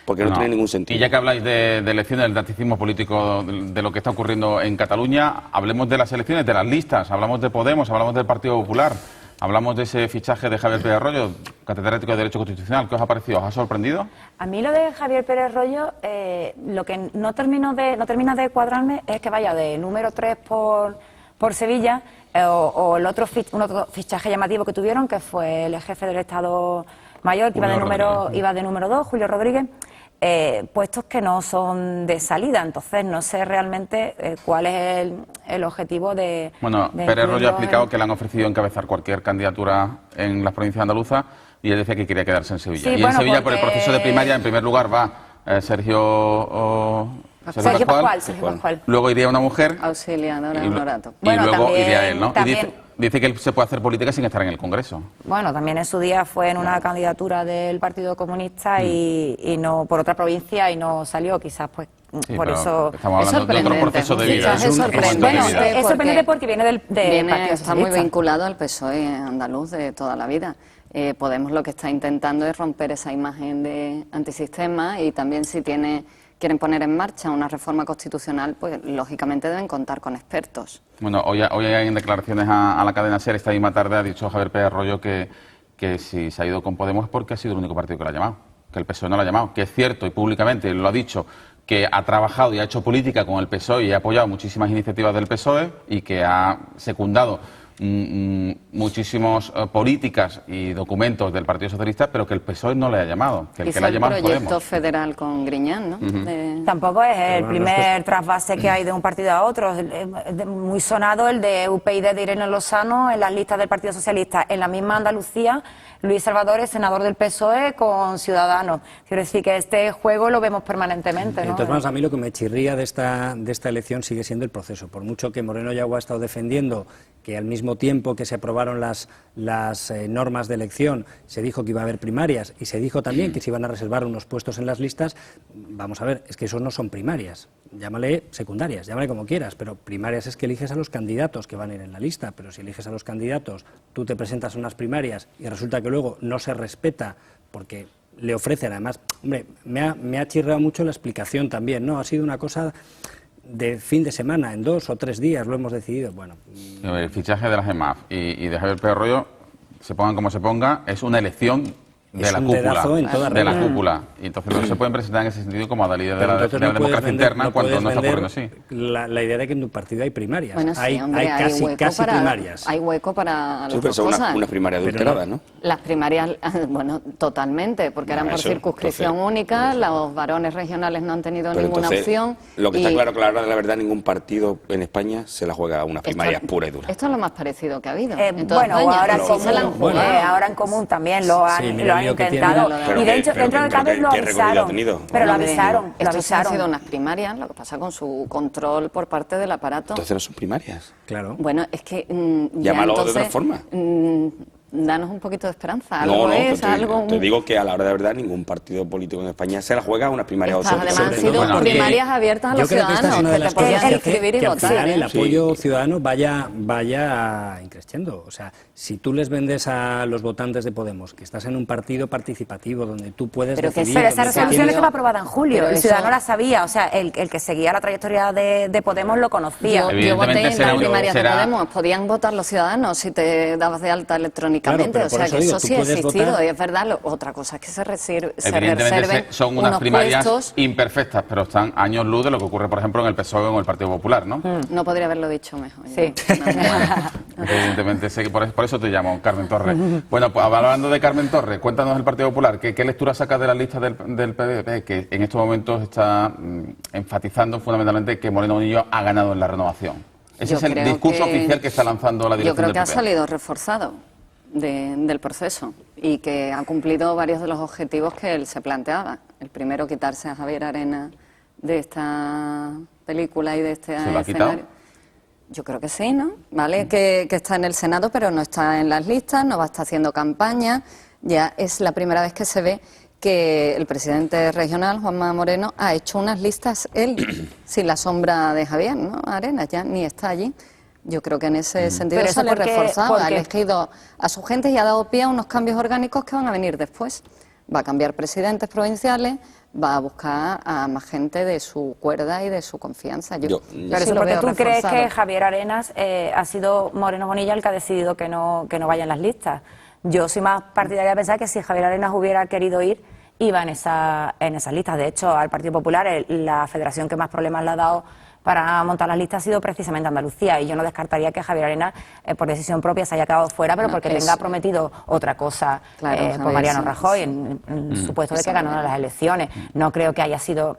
[SPEAKER 16] porque no tiene ningún sentido.
[SPEAKER 1] Y ya que habláis de elecciones, del tacticismo político, de lo que está ocurriendo en Cataluña, hablemos de las elecciones, de las listas. Hablamos de Podemos, hablamos del Partido Popular, hablamos de ese fichaje de Javier Pérez Royo, catedrático de Derecho Constitucional. ¿Qué os ha parecido? ¿Os ha sorprendido?
[SPEAKER 17] A mí lo de Javier Pérez Royo, lo que no termina de cuadrarme es que vaya de número 3 por Sevilla, o un otro fichaje llamativo que tuvieron, que fue el jefe del Estado Mayor, que iba de número 2, Julio Rodríguez, puestos que no son de salida. Entonces no sé realmente cuál es el objetivo de...
[SPEAKER 1] Bueno, Pérez Royo ha explicado que le han ofrecido encabezar cualquier candidatura en las provincias andaluzas y él decía que quería quedarse en Sevilla. Sí, y en Sevilla, por el proceso de primaria, en primer lugar va Sergio Pascual. Luego iría una mujer.
[SPEAKER 15] Auxiliadora Honorato.
[SPEAKER 1] Y luego iría él, ¿no? Y dice que él se puede hacer política sin estar en el Congreso.
[SPEAKER 17] Bueno, también en su día fue en una candidatura del Partido Comunista y no por otra provincia y no salió, quizás pues por eso...
[SPEAKER 1] Estamos hablando de otro proceso de vida.
[SPEAKER 15] Es sorprendente.
[SPEAKER 17] Es sorprendente porque viene del Partido
[SPEAKER 15] Está muy vinculado al PSOE andaluz de toda la vida. Podemos lo que está intentando es romper esa imagen de antisistema y también si quieren poner en marcha una reforma constitucional, pues lógicamente deben contar con expertos.
[SPEAKER 1] Bueno, hoy hay en declaraciones a la cadena SER, esta misma tarde ha dicho Javier Pérez Royo que si se ha ido con Podemos es porque ha sido el único partido que lo ha llamado, que el PSOE no lo ha llamado, que es cierto y públicamente lo ha dicho, que ha trabajado y ha hecho política con el PSOE y ha apoyado muchísimas iniciativas del PSOE y que ha secundado muchísimas políticas y documentos del Partido Socialista, pero que el PSOE no le ha llamado, que el que le ha llamado es
[SPEAKER 15] proyecto
[SPEAKER 1] Podemos.
[SPEAKER 15] federal con Griñán, ¿no?
[SPEAKER 17] Tampoco es el primer trasvase que hay de un partido a otro. Muy sonado el de UPyD de Irene Lozano en las listas del Partido Socialista. En la misma Andalucía, Luis Salvador es senador del PSOE con Ciudadanos. Quiero decir que este juego lo vemos permanentemente, ¿no?
[SPEAKER 18] Entonces, a mí lo que me chirría de esta elección sigue siendo el proceso. Por mucho que Moreno Yagua ha estado defendiendo que al mismo tiempo que se aprobaron las normas de elección se dijo que iba a haber primarias y se dijo también que se iban a reservar unos puestos en las listas, vamos a ver, es que eso no son primarias, llámale secundarias, llámale como quieras, pero primarias es que eliges a los candidatos que van a ir en la lista, pero si eliges a los candidatos, tú te presentas a unas primarias y resulta que luego no se respeta porque le ofrecen, además, hombre, me ha chirrado mucho la explicación también, ¿no? Ha sido una cosa de fin de semana, en 2 o 3 días lo hemos decidido. Bueno,
[SPEAKER 1] el fichaje de la GEMAF y de Javier Pérez Royo, se pongan como se ponga, es una elección de la cúpula. Y entonces no se pueden presentar en ese sentido como adalid de la democracia interna cuando no está ocurriendo así.
[SPEAKER 18] La idea de que en tu partido hay primarias.
[SPEAKER 15] Bueno, sí,
[SPEAKER 18] hay casi primarias.
[SPEAKER 15] Hay hueco para las dos
[SPEAKER 16] son
[SPEAKER 15] cosas.
[SPEAKER 16] unas primarias adulteradas, ¿no?
[SPEAKER 15] Las primarias, bueno, totalmente, porque eran por circunscripción única, los varones regionales no han tenido ninguna opción.
[SPEAKER 16] Lo que está claro que a la hora de la verdad ningún partido en España se la juega a unas primarias puras y duras.
[SPEAKER 15] Esto es lo más parecido que ha habido.
[SPEAKER 17] Bueno, ahora en común también lo han intentado. Y de hecho, dentro de cada vez lo avisaron. Pero lo avisaron.
[SPEAKER 15] Esto han sido unas primarias, lo que pasa con su control por parte del aparato.
[SPEAKER 16] Entonces no son primarias.
[SPEAKER 18] Claro.
[SPEAKER 15] Bueno, es que...
[SPEAKER 16] llámalo de otra forma.
[SPEAKER 15] Danos un poquito de esperanza.
[SPEAKER 16] Te digo que a la hora de verdad ningún partido político en España se la juega a unas primarias.
[SPEAKER 15] Además han sido primarias abiertas a los ciudadanos, que te podías inscribir y votar.
[SPEAKER 18] Al final el apoyo ciudadano vaya increciendo. O sea, si tú les vendes a los votantes de Podemos que estás en un partido participativo donde tú puedes decidir...
[SPEAKER 17] Pero esa resolución estaba aprobada en julio, el ciudadano la sabía, o sea, el que seguía la trayectoria de Podemos lo conocía.
[SPEAKER 15] Yo voté en las primarias de Podemos, podían votar los ciudadanos si te dabas de alta electrónicamente. O sea, que eso sí ha existido, y es verdad. Otra cosa es que se reserven
[SPEAKER 1] son unas primarias
[SPEAKER 15] puestos
[SPEAKER 1] imperfectas, pero están años luz de lo que ocurre, por ejemplo, en el PSOE o en el Partido Popular, ¿no?
[SPEAKER 15] No podría haberlo dicho mejor.
[SPEAKER 17] Sí.
[SPEAKER 1] Evidentemente, sé que por eso te llamo, Carmen Torres. Bueno, pues hablando de Carmen Torres, cuéntanos el Partido Popular. ¿Qué lectura sacas de la lista del PDP, que en estos momentos está enfatizando fundamentalmente que Moreno Bonillo ha ganado en la renovación? Ese es el discurso oficial que está lanzando la dirección del PP.
[SPEAKER 15] Yo creo que ha salido reforzado del proceso y que ha cumplido varios de los objetivos que él se planteaba. El primero, quitarse a Javier Arenas de esta película y de este
[SPEAKER 1] escenario. ¿Se lo ha quitado?
[SPEAKER 15] Yo creo que sí, ¿no? Vale, que está en el Senado, pero no está en las listas, no va a estar haciendo campaña. Ya es la primera vez que se ve que el presidente regional, Juanma Moreno, ha hecho unas listas él, sin la sombra de Javier, ¿no? Arenas ya ni está allí. Yo creo que en ese sentido sale reforzado. Ha elegido a su gente y ha dado pie a unos cambios orgánicos que van a venir después. Va a cambiar presidentes provinciales, va a buscar a más gente de su cuerda y de su confianza.
[SPEAKER 17] Pero sí, porque tú crees que Javier Arenas ha sido Moreno Bonilla el que ha decidido que no vaya en las listas. Yo soy más partidaria de pensar que si Javier Arenas hubiera querido ir, iba en esas listas. De hecho, al Partido Popular, la federación que más problemas le ha dado para montar las listas ha sido precisamente Andalucía, y yo no descartaría que Javier Arenas por decisión propia se haya quedado fuera, pero porque tenga prometido otra cosa por Mariano Rajoy, en supuesto de que ganó las elecciones. No creo que haya sido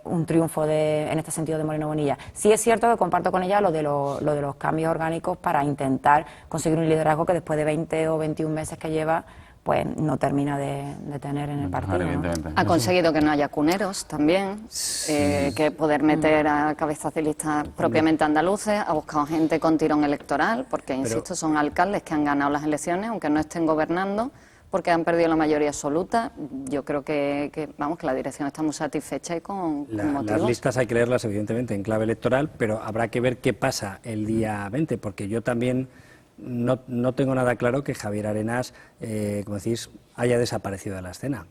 [SPEAKER 17] un triunfo en este sentido de Moreno Bonilla. Sí es cierto que comparto con ella lo de los cambios orgánicos para intentar conseguir un liderazgo que después de 20 o 21 meses que lleva, pues no termina de tener en el partido, ¿no?
[SPEAKER 15] Ha conseguido que no haya cuneros también, que poder meter a cabezas de lista propiamente andaluces, ha buscado gente con tirón electoral, porque, insisto, son alcaldes que han ganado las elecciones, aunque no estén gobernando, porque han perdido la mayoría absoluta. Yo creo que la dirección está muy satisfecha y con motivos.
[SPEAKER 18] Las listas hay que leerlas, evidentemente, en clave electoral, pero habrá que ver qué pasa el día 20, porque yo también... No tengo nada claro que Javier Arenas, como decís, haya desaparecido de la escena.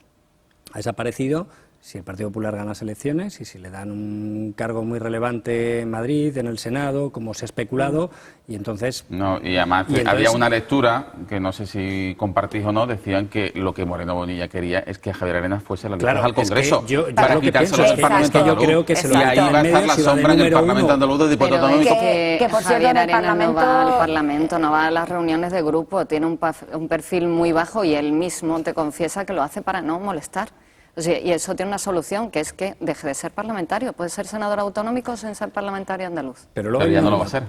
[SPEAKER 18] Ha desaparecido si el Partido Popular gana las elecciones y si le dan un cargo muy relevante en Madrid, en el Senado, como se ha especulado, y entonces...
[SPEAKER 1] No, y además había una lectura, que no sé si compartís o no, decían que lo que Moreno Bonilla quería es que Javier Arenas fuese la lista al Congreso, para quitárselo del Parlamento andaluz.
[SPEAKER 18] Yo creo que se lo
[SPEAKER 1] y ahí va a estar la sombra en el Parlamento andaluz de diputado autonómico.
[SPEAKER 15] Que por cierto, Javier Arenas no va al Parlamento, no va a las reuniones de grupo, tiene un perfil muy bajo y él mismo te confiesa que lo hace para no molestar. O sea, y eso tiene una solución, que es que deje de ser parlamentario. Puede ser senador autonómico sin ser parlamentario andaluz.
[SPEAKER 1] Pero ya no lo va a ser.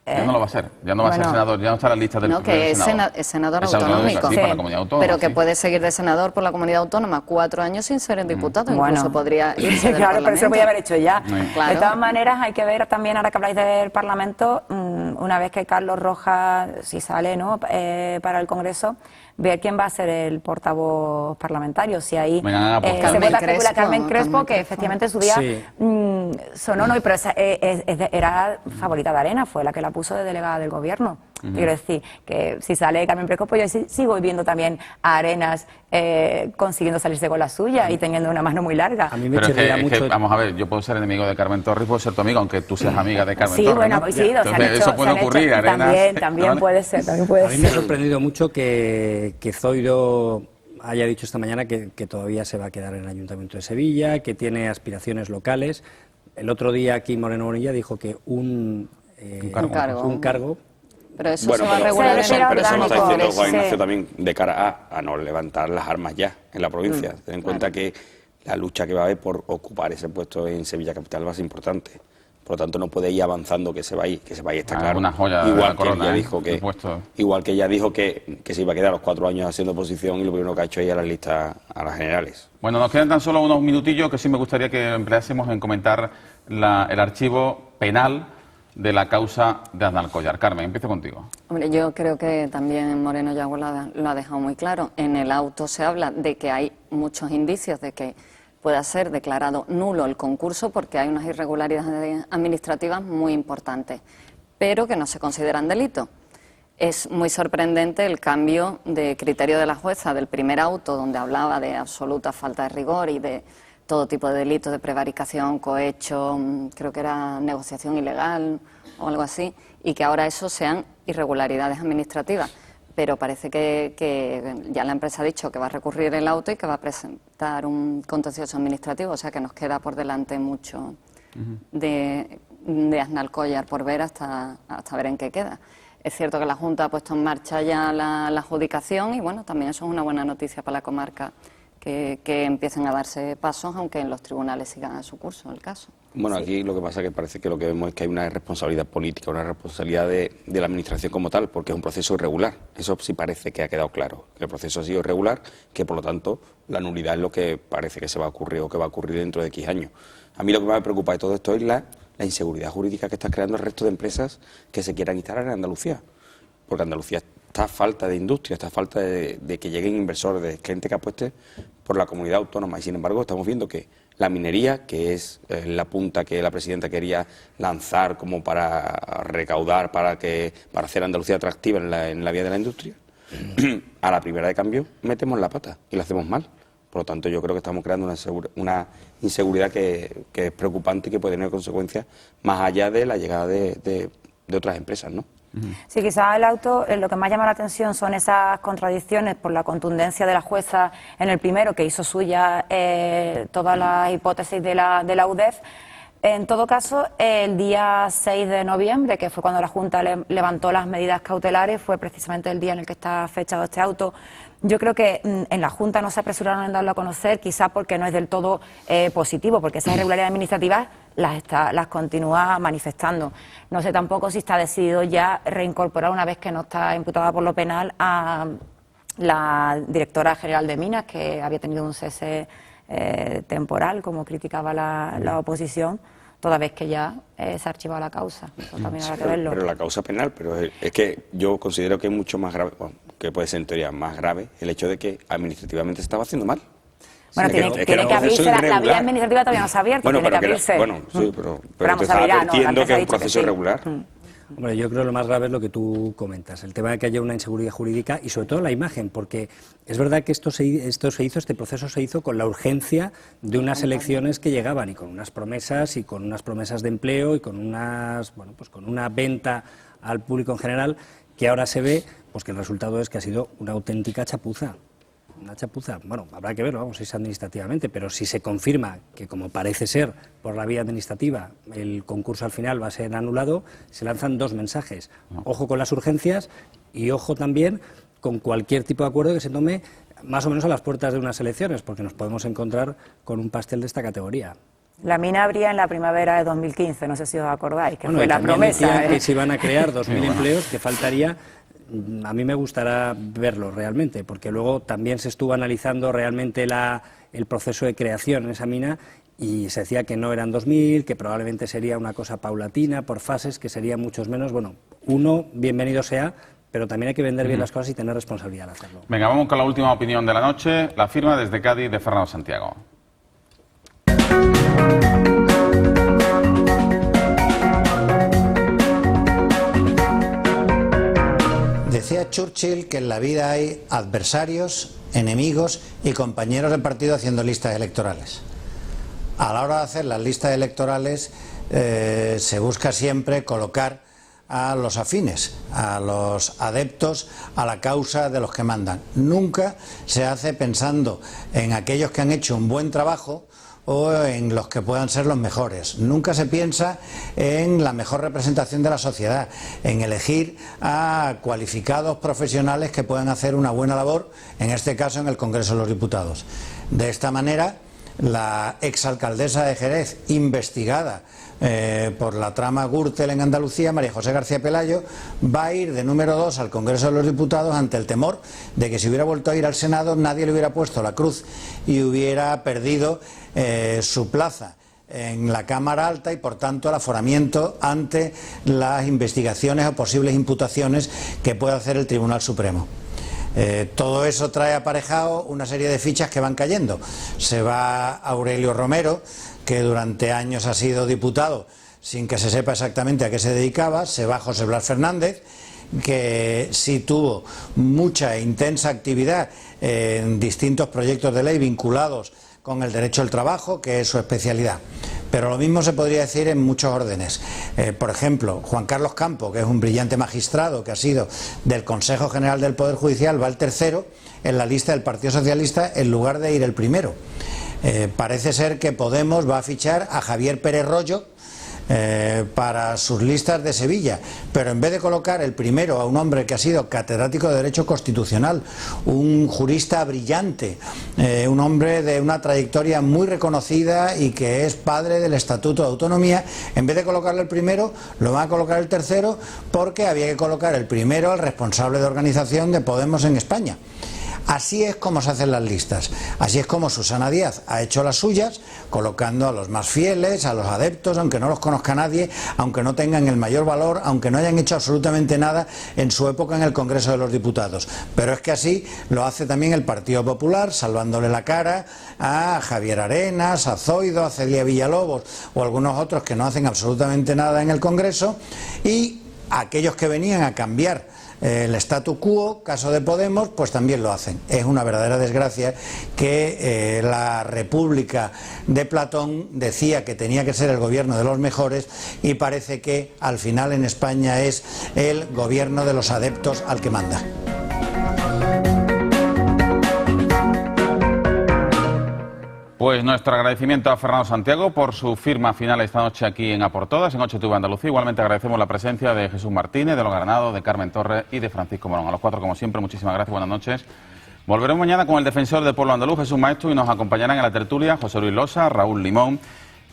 [SPEAKER 1] Ya no lo va a ser. Ya no va a ser senador, ya no está en la lista del
[SPEAKER 15] No, que es senador autonómico.
[SPEAKER 1] Sí, para la comunidad autónoma,
[SPEAKER 15] pero que puede seguir de senador por la comunidad autónoma 4 años sin ser diputado. Incluso podría irse del
[SPEAKER 17] Claro, pero eso lo podía haber hecho ya.
[SPEAKER 15] Claro.
[SPEAKER 17] De todas maneras, hay que ver también, ahora que habláis del Parlamento, una vez que Carlos Rojas, si sale, ¿no?, para el Congreso, ver quién va a ser el portavoz parlamentario. Si ahí se vota a Carmen Crespo, que efectivamente en su día sonó, ¿no? Pero era favorita de Arenas, fue la que la puso de delegada del gobierno. Quiero decir que si sale Carmen Crespo, pues yo sigo viendo también a Arenas consiguiendo salirse con la suya y teniendo una mano muy larga.
[SPEAKER 1] A mí me chirría mucho. Vamos a ver, yo puedo ser enemigo de Carmen Torres, puedo ser tu amigo, aunque tú seas amiga de Carmen Torres.
[SPEAKER 17] Bueno,
[SPEAKER 1] ¿no?
[SPEAKER 17] pues sí,
[SPEAKER 1] entonces, eso puede ocurrir, Arenas.
[SPEAKER 17] También puede ser, también puede ser.
[SPEAKER 18] A mí me ha sorprendido mucho que Zoido haya dicho esta mañana que todavía se va a quedar en el Ayuntamiento de Sevilla, que tiene aspiraciones locales. El otro día aquí Moreno Bonilla dijo que un cargo.
[SPEAKER 15] Pero eso se va a regular en el
[SPEAKER 16] Pero eso lo está diciendo Juan Ignacio
[SPEAKER 15] sí.
[SPEAKER 16] también de cara a no levantar las armas ya en la provincia. Ten en cuenta que la lucha que va a haber por ocupar ese puesto en Sevilla Capital va a ser importante. Por lo tanto, no puede ir avanzando que se va a ir, está claro.
[SPEAKER 1] Una joya
[SPEAKER 16] igual
[SPEAKER 1] de la
[SPEAKER 16] que
[SPEAKER 1] corona,
[SPEAKER 16] ella dijo igual que ella dijo que se iba a quedar los 4 años haciendo oposición y lo primero que ha hecho ella las listas a las generales.
[SPEAKER 1] Bueno, nos quedan tan solo unos minutillos que sí me gustaría que empleásemos en comentar el archivo penal de la causa de Aznalcóllar. Carmen, empiezo contigo.
[SPEAKER 15] Hombre, yo creo que también Moreno Yagüe lo ha dejado muy claro. En el auto se habla de que hay muchos indicios de que pueda ser declarado nulo el concurso porque hay unas irregularidades administrativas muy importantes, pero que no se consideran delito. Es muy sorprendente el cambio de criterio de la jueza del primer auto, donde hablaba de absoluta falta de rigor y de todo tipo de delitos de prevaricación, cohecho, creo que era negociación ilegal o algo así, y que ahora eso sean irregularidades administrativas. Pero parece que ya la empresa ha dicho que va a recurrir el auto y que va a presentar un contencioso administrativo, o sea que nos queda por delante mucho de Aznalcóllar por ver hasta ver en qué queda. Es cierto que la Junta ha puesto en marcha ya la adjudicación y bueno, también eso es una buena noticia para la comarca, que empiecen a darse pasos, aunque en los tribunales sigan a su curso el caso.
[SPEAKER 16] Bueno, aquí lo que pasa es que parece que lo que vemos es que hay una responsabilidad política, una responsabilidad de la Administración como tal, porque es un proceso irregular. Eso sí parece que ha quedado claro, que el proceso ha sido irregular, que por lo tanto la nulidad es lo que parece que se va a ocurrir o que va a ocurrir dentro de X años. A mí lo que más me preocupa de todo esto es la inseguridad jurídica que está creando el resto de empresas que se quieran instalar en Andalucía, porque Andalucía está a falta de industria, está a falta de que lleguen inversores, de gente que apueste por la comunidad autónoma. Y sin embargo estamos viendo que la minería, que es la punta que la presidenta quería lanzar como para recaudar, para hacer Andalucía atractiva en la vía de la industria, a la primera de cambio metemos la pata y la hacemos mal. Por lo tanto, yo creo que estamos creando una inseguridad que es preocupante y que puede tener consecuencias más allá de la llegada de otras empresas, ¿no?
[SPEAKER 17] Sí, quizás el auto, lo que más llama la atención son esas contradicciones por la contundencia de la jueza en el primero, que hizo suya todas las hipótesis de la UDEF. En todo caso, el día 6 de noviembre, que fue cuando la Junta levantó las medidas cautelares, fue precisamente el día en el que está fechado este auto. Yo creo que en la Junta no se apresuraron en darlo a conocer, quizás porque no es del todo positivo, porque esas irregularidades administrativas las continúa manifestando. No sé tampoco si está decidido ya reincorporar, una vez que no está imputada por lo penal, a la directora general de Minas, que había tenido un cese temporal, como criticaba la oposición, toda vez que ya se ha archivado la causa. Eso también habrá que verlo.
[SPEAKER 16] Pero la causa penal, pero es que yo considero que es mucho más grave, bueno, que puede ser en teoría más grave, el hecho de que administrativamente se estaba haciendo mal.
[SPEAKER 17] Bueno, tiene que abrirse, la vía administrativa todavía no se ha abierto,
[SPEAKER 16] bueno,
[SPEAKER 17] tiene que abrirse.
[SPEAKER 16] Bueno, sí, pero
[SPEAKER 17] vamos
[SPEAKER 16] te
[SPEAKER 17] a
[SPEAKER 16] estaba
[SPEAKER 17] ver,
[SPEAKER 16] advirtiendo que es un proceso irregular.
[SPEAKER 18] Hombre, yo creo que lo más grave es lo que tú comentas, el tema de que haya una inseguridad jurídica y sobre todo la imagen, porque es verdad que este proceso se hizo con la urgencia de unas elecciones que llegaban y con unas promesas de empleo y con una venta al público en general, que ahora se ve pues que el resultado es que ha sido una auténtica chapuza. Una chapuza, bueno, habrá que verlo, si es administrativamente, pero si se confirma que, como parece ser, por la vía administrativa, el concurso al final va a ser anulado, se lanzan dos mensajes. Ojo con las urgencias y ojo también con cualquier tipo de acuerdo que se tome más o menos a las puertas de unas elecciones, porque nos podemos encontrar con un pastel de esta categoría.
[SPEAKER 17] La mina abría en la primavera de 2015, no sé si os acordáis, que fue la promesa.
[SPEAKER 18] Decían que se iban a crear 2.000 empleos, que faltaría. A mí me gustará verlo realmente, porque luego también se estuvo analizando realmente el proceso de creación en esa mina y se decía que no eran 2.000, que probablemente sería una cosa paulatina, por fases, que serían muchos menos. Bueno, bienvenido sea, pero también hay que vender bien las cosas y tener responsabilidad al hacerlo.
[SPEAKER 1] Venga, vamos con la última opinión de la noche, la firma desde Cádiz de Fernando Santiago.
[SPEAKER 19] Decía Churchill que en la vida hay adversarios, enemigos y compañeros de partido haciendo listas electorales. A la hora de hacer las listas electorales se busca siempre colocar a los afines, a los adeptos a la causa de los que mandan. Nunca se hace pensando en aquellos que han hecho un buen trabajo o en los que puedan ser los mejores. Nunca se piensa en la mejor representación de la sociedad, en elegir a cualificados profesionales que puedan hacer una buena labor, en este caso en el Congreso de los Diputados. De esta manera, la exalcaldesa de Jerez, investigada por la trama Gürtel en Andalucía, María José García Pelayo, va a ir de número 2 al Congreso de los Diputados ante el temor de que si hubiera vuelto a ir al Senado nadie le hubiera puesto la cruz y hubiera perdido su plaza en la Cámara Alta y por tanto el aforamiento ante las investigaciones o posibles imputaciones que pueda hacer el Tribunal Supremo. Todo eso trae aparejado una serie de fichas que van cayendo. Se va Aurelio Romero, que durante años ha sido diputado sin que se sepa exactamente a qué se dedicaba. Se va José Blas Fernández, que sí tuvo mucha e intensa actividad en distintos proyectos de ley vinculados con el derecho al trabajo, que es su especialidad. Pero lo mismo se podría decir en muchos órdenes. Por ejemplo, Juan Carlos Campo, que es un brillante magistrado que ha sido del Consejo General del Poder Judicial, va el tercero en la lista del Partido Socialista en lugar de ir el primero. Parece ser que Podemos va a fichar a Javier Pérez Royo para sus listas de Sevilla, pero en vez de colocar el primero a un hombre que ha sido catedrático de Derecho Constitucional, un jurista brillante, un hombre de una trayectoria muy reconocida y que es padre del Estatuto de Autonomía, en vez de colocarle el primero, lo van a colocar el tercero, porque había que colocar el primero al responsable de organización de Podemos en España. Así es como se hacen las listas, así es como Susana Díaz ha hecho las suyas, colocando a los más fieles, a los adeptos, aunque no los conozca nadie, aunque no tengan el mayor valor, aunque no hayan hecho absolutamente nada en su época en el Congreso de los Diputados. Pero es que así lo hace también el Partido Popular, salvándole la cara a Javier Arenas, a Zoido, a Celia Villalobos o algunos otros que no hacen absolutamente nada en el Congreso, y aquellos que venían a cambiar el statu quo, caso de Podemos, pues también lo hacen. Es una verdadera desgracia que la República de Platón decía que tenía que ser el gobierno de los mejores y parece que al final en España es el gobierno de los adeptos al que manda.
[SPEAKER 1] Pues nuestro agradecimiento a Fernando Santiago por su firma final esta noche aquí en A por Todas, en 8TV Andalucía. Igualmente agradecemos la presencia de Jesús Martínez, de Los Granados, de Carmen Torres y de Francisco Morón. A los cuatro, como siempre, muchísimas gracias, buenas noches. Volveremos mañana con el defensor del pueblo andaluz, Jesús Maestro, y nos acompañarán en la tertulia José Luis Losa, Raúl Limón,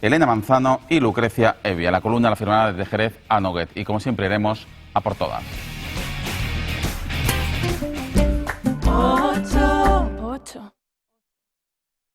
[SPEAKER 1] Elena Manzano y Lucrecia Evia. La columna la firmará desde Jerez a Noguet. Y como siempre iremos a por todas.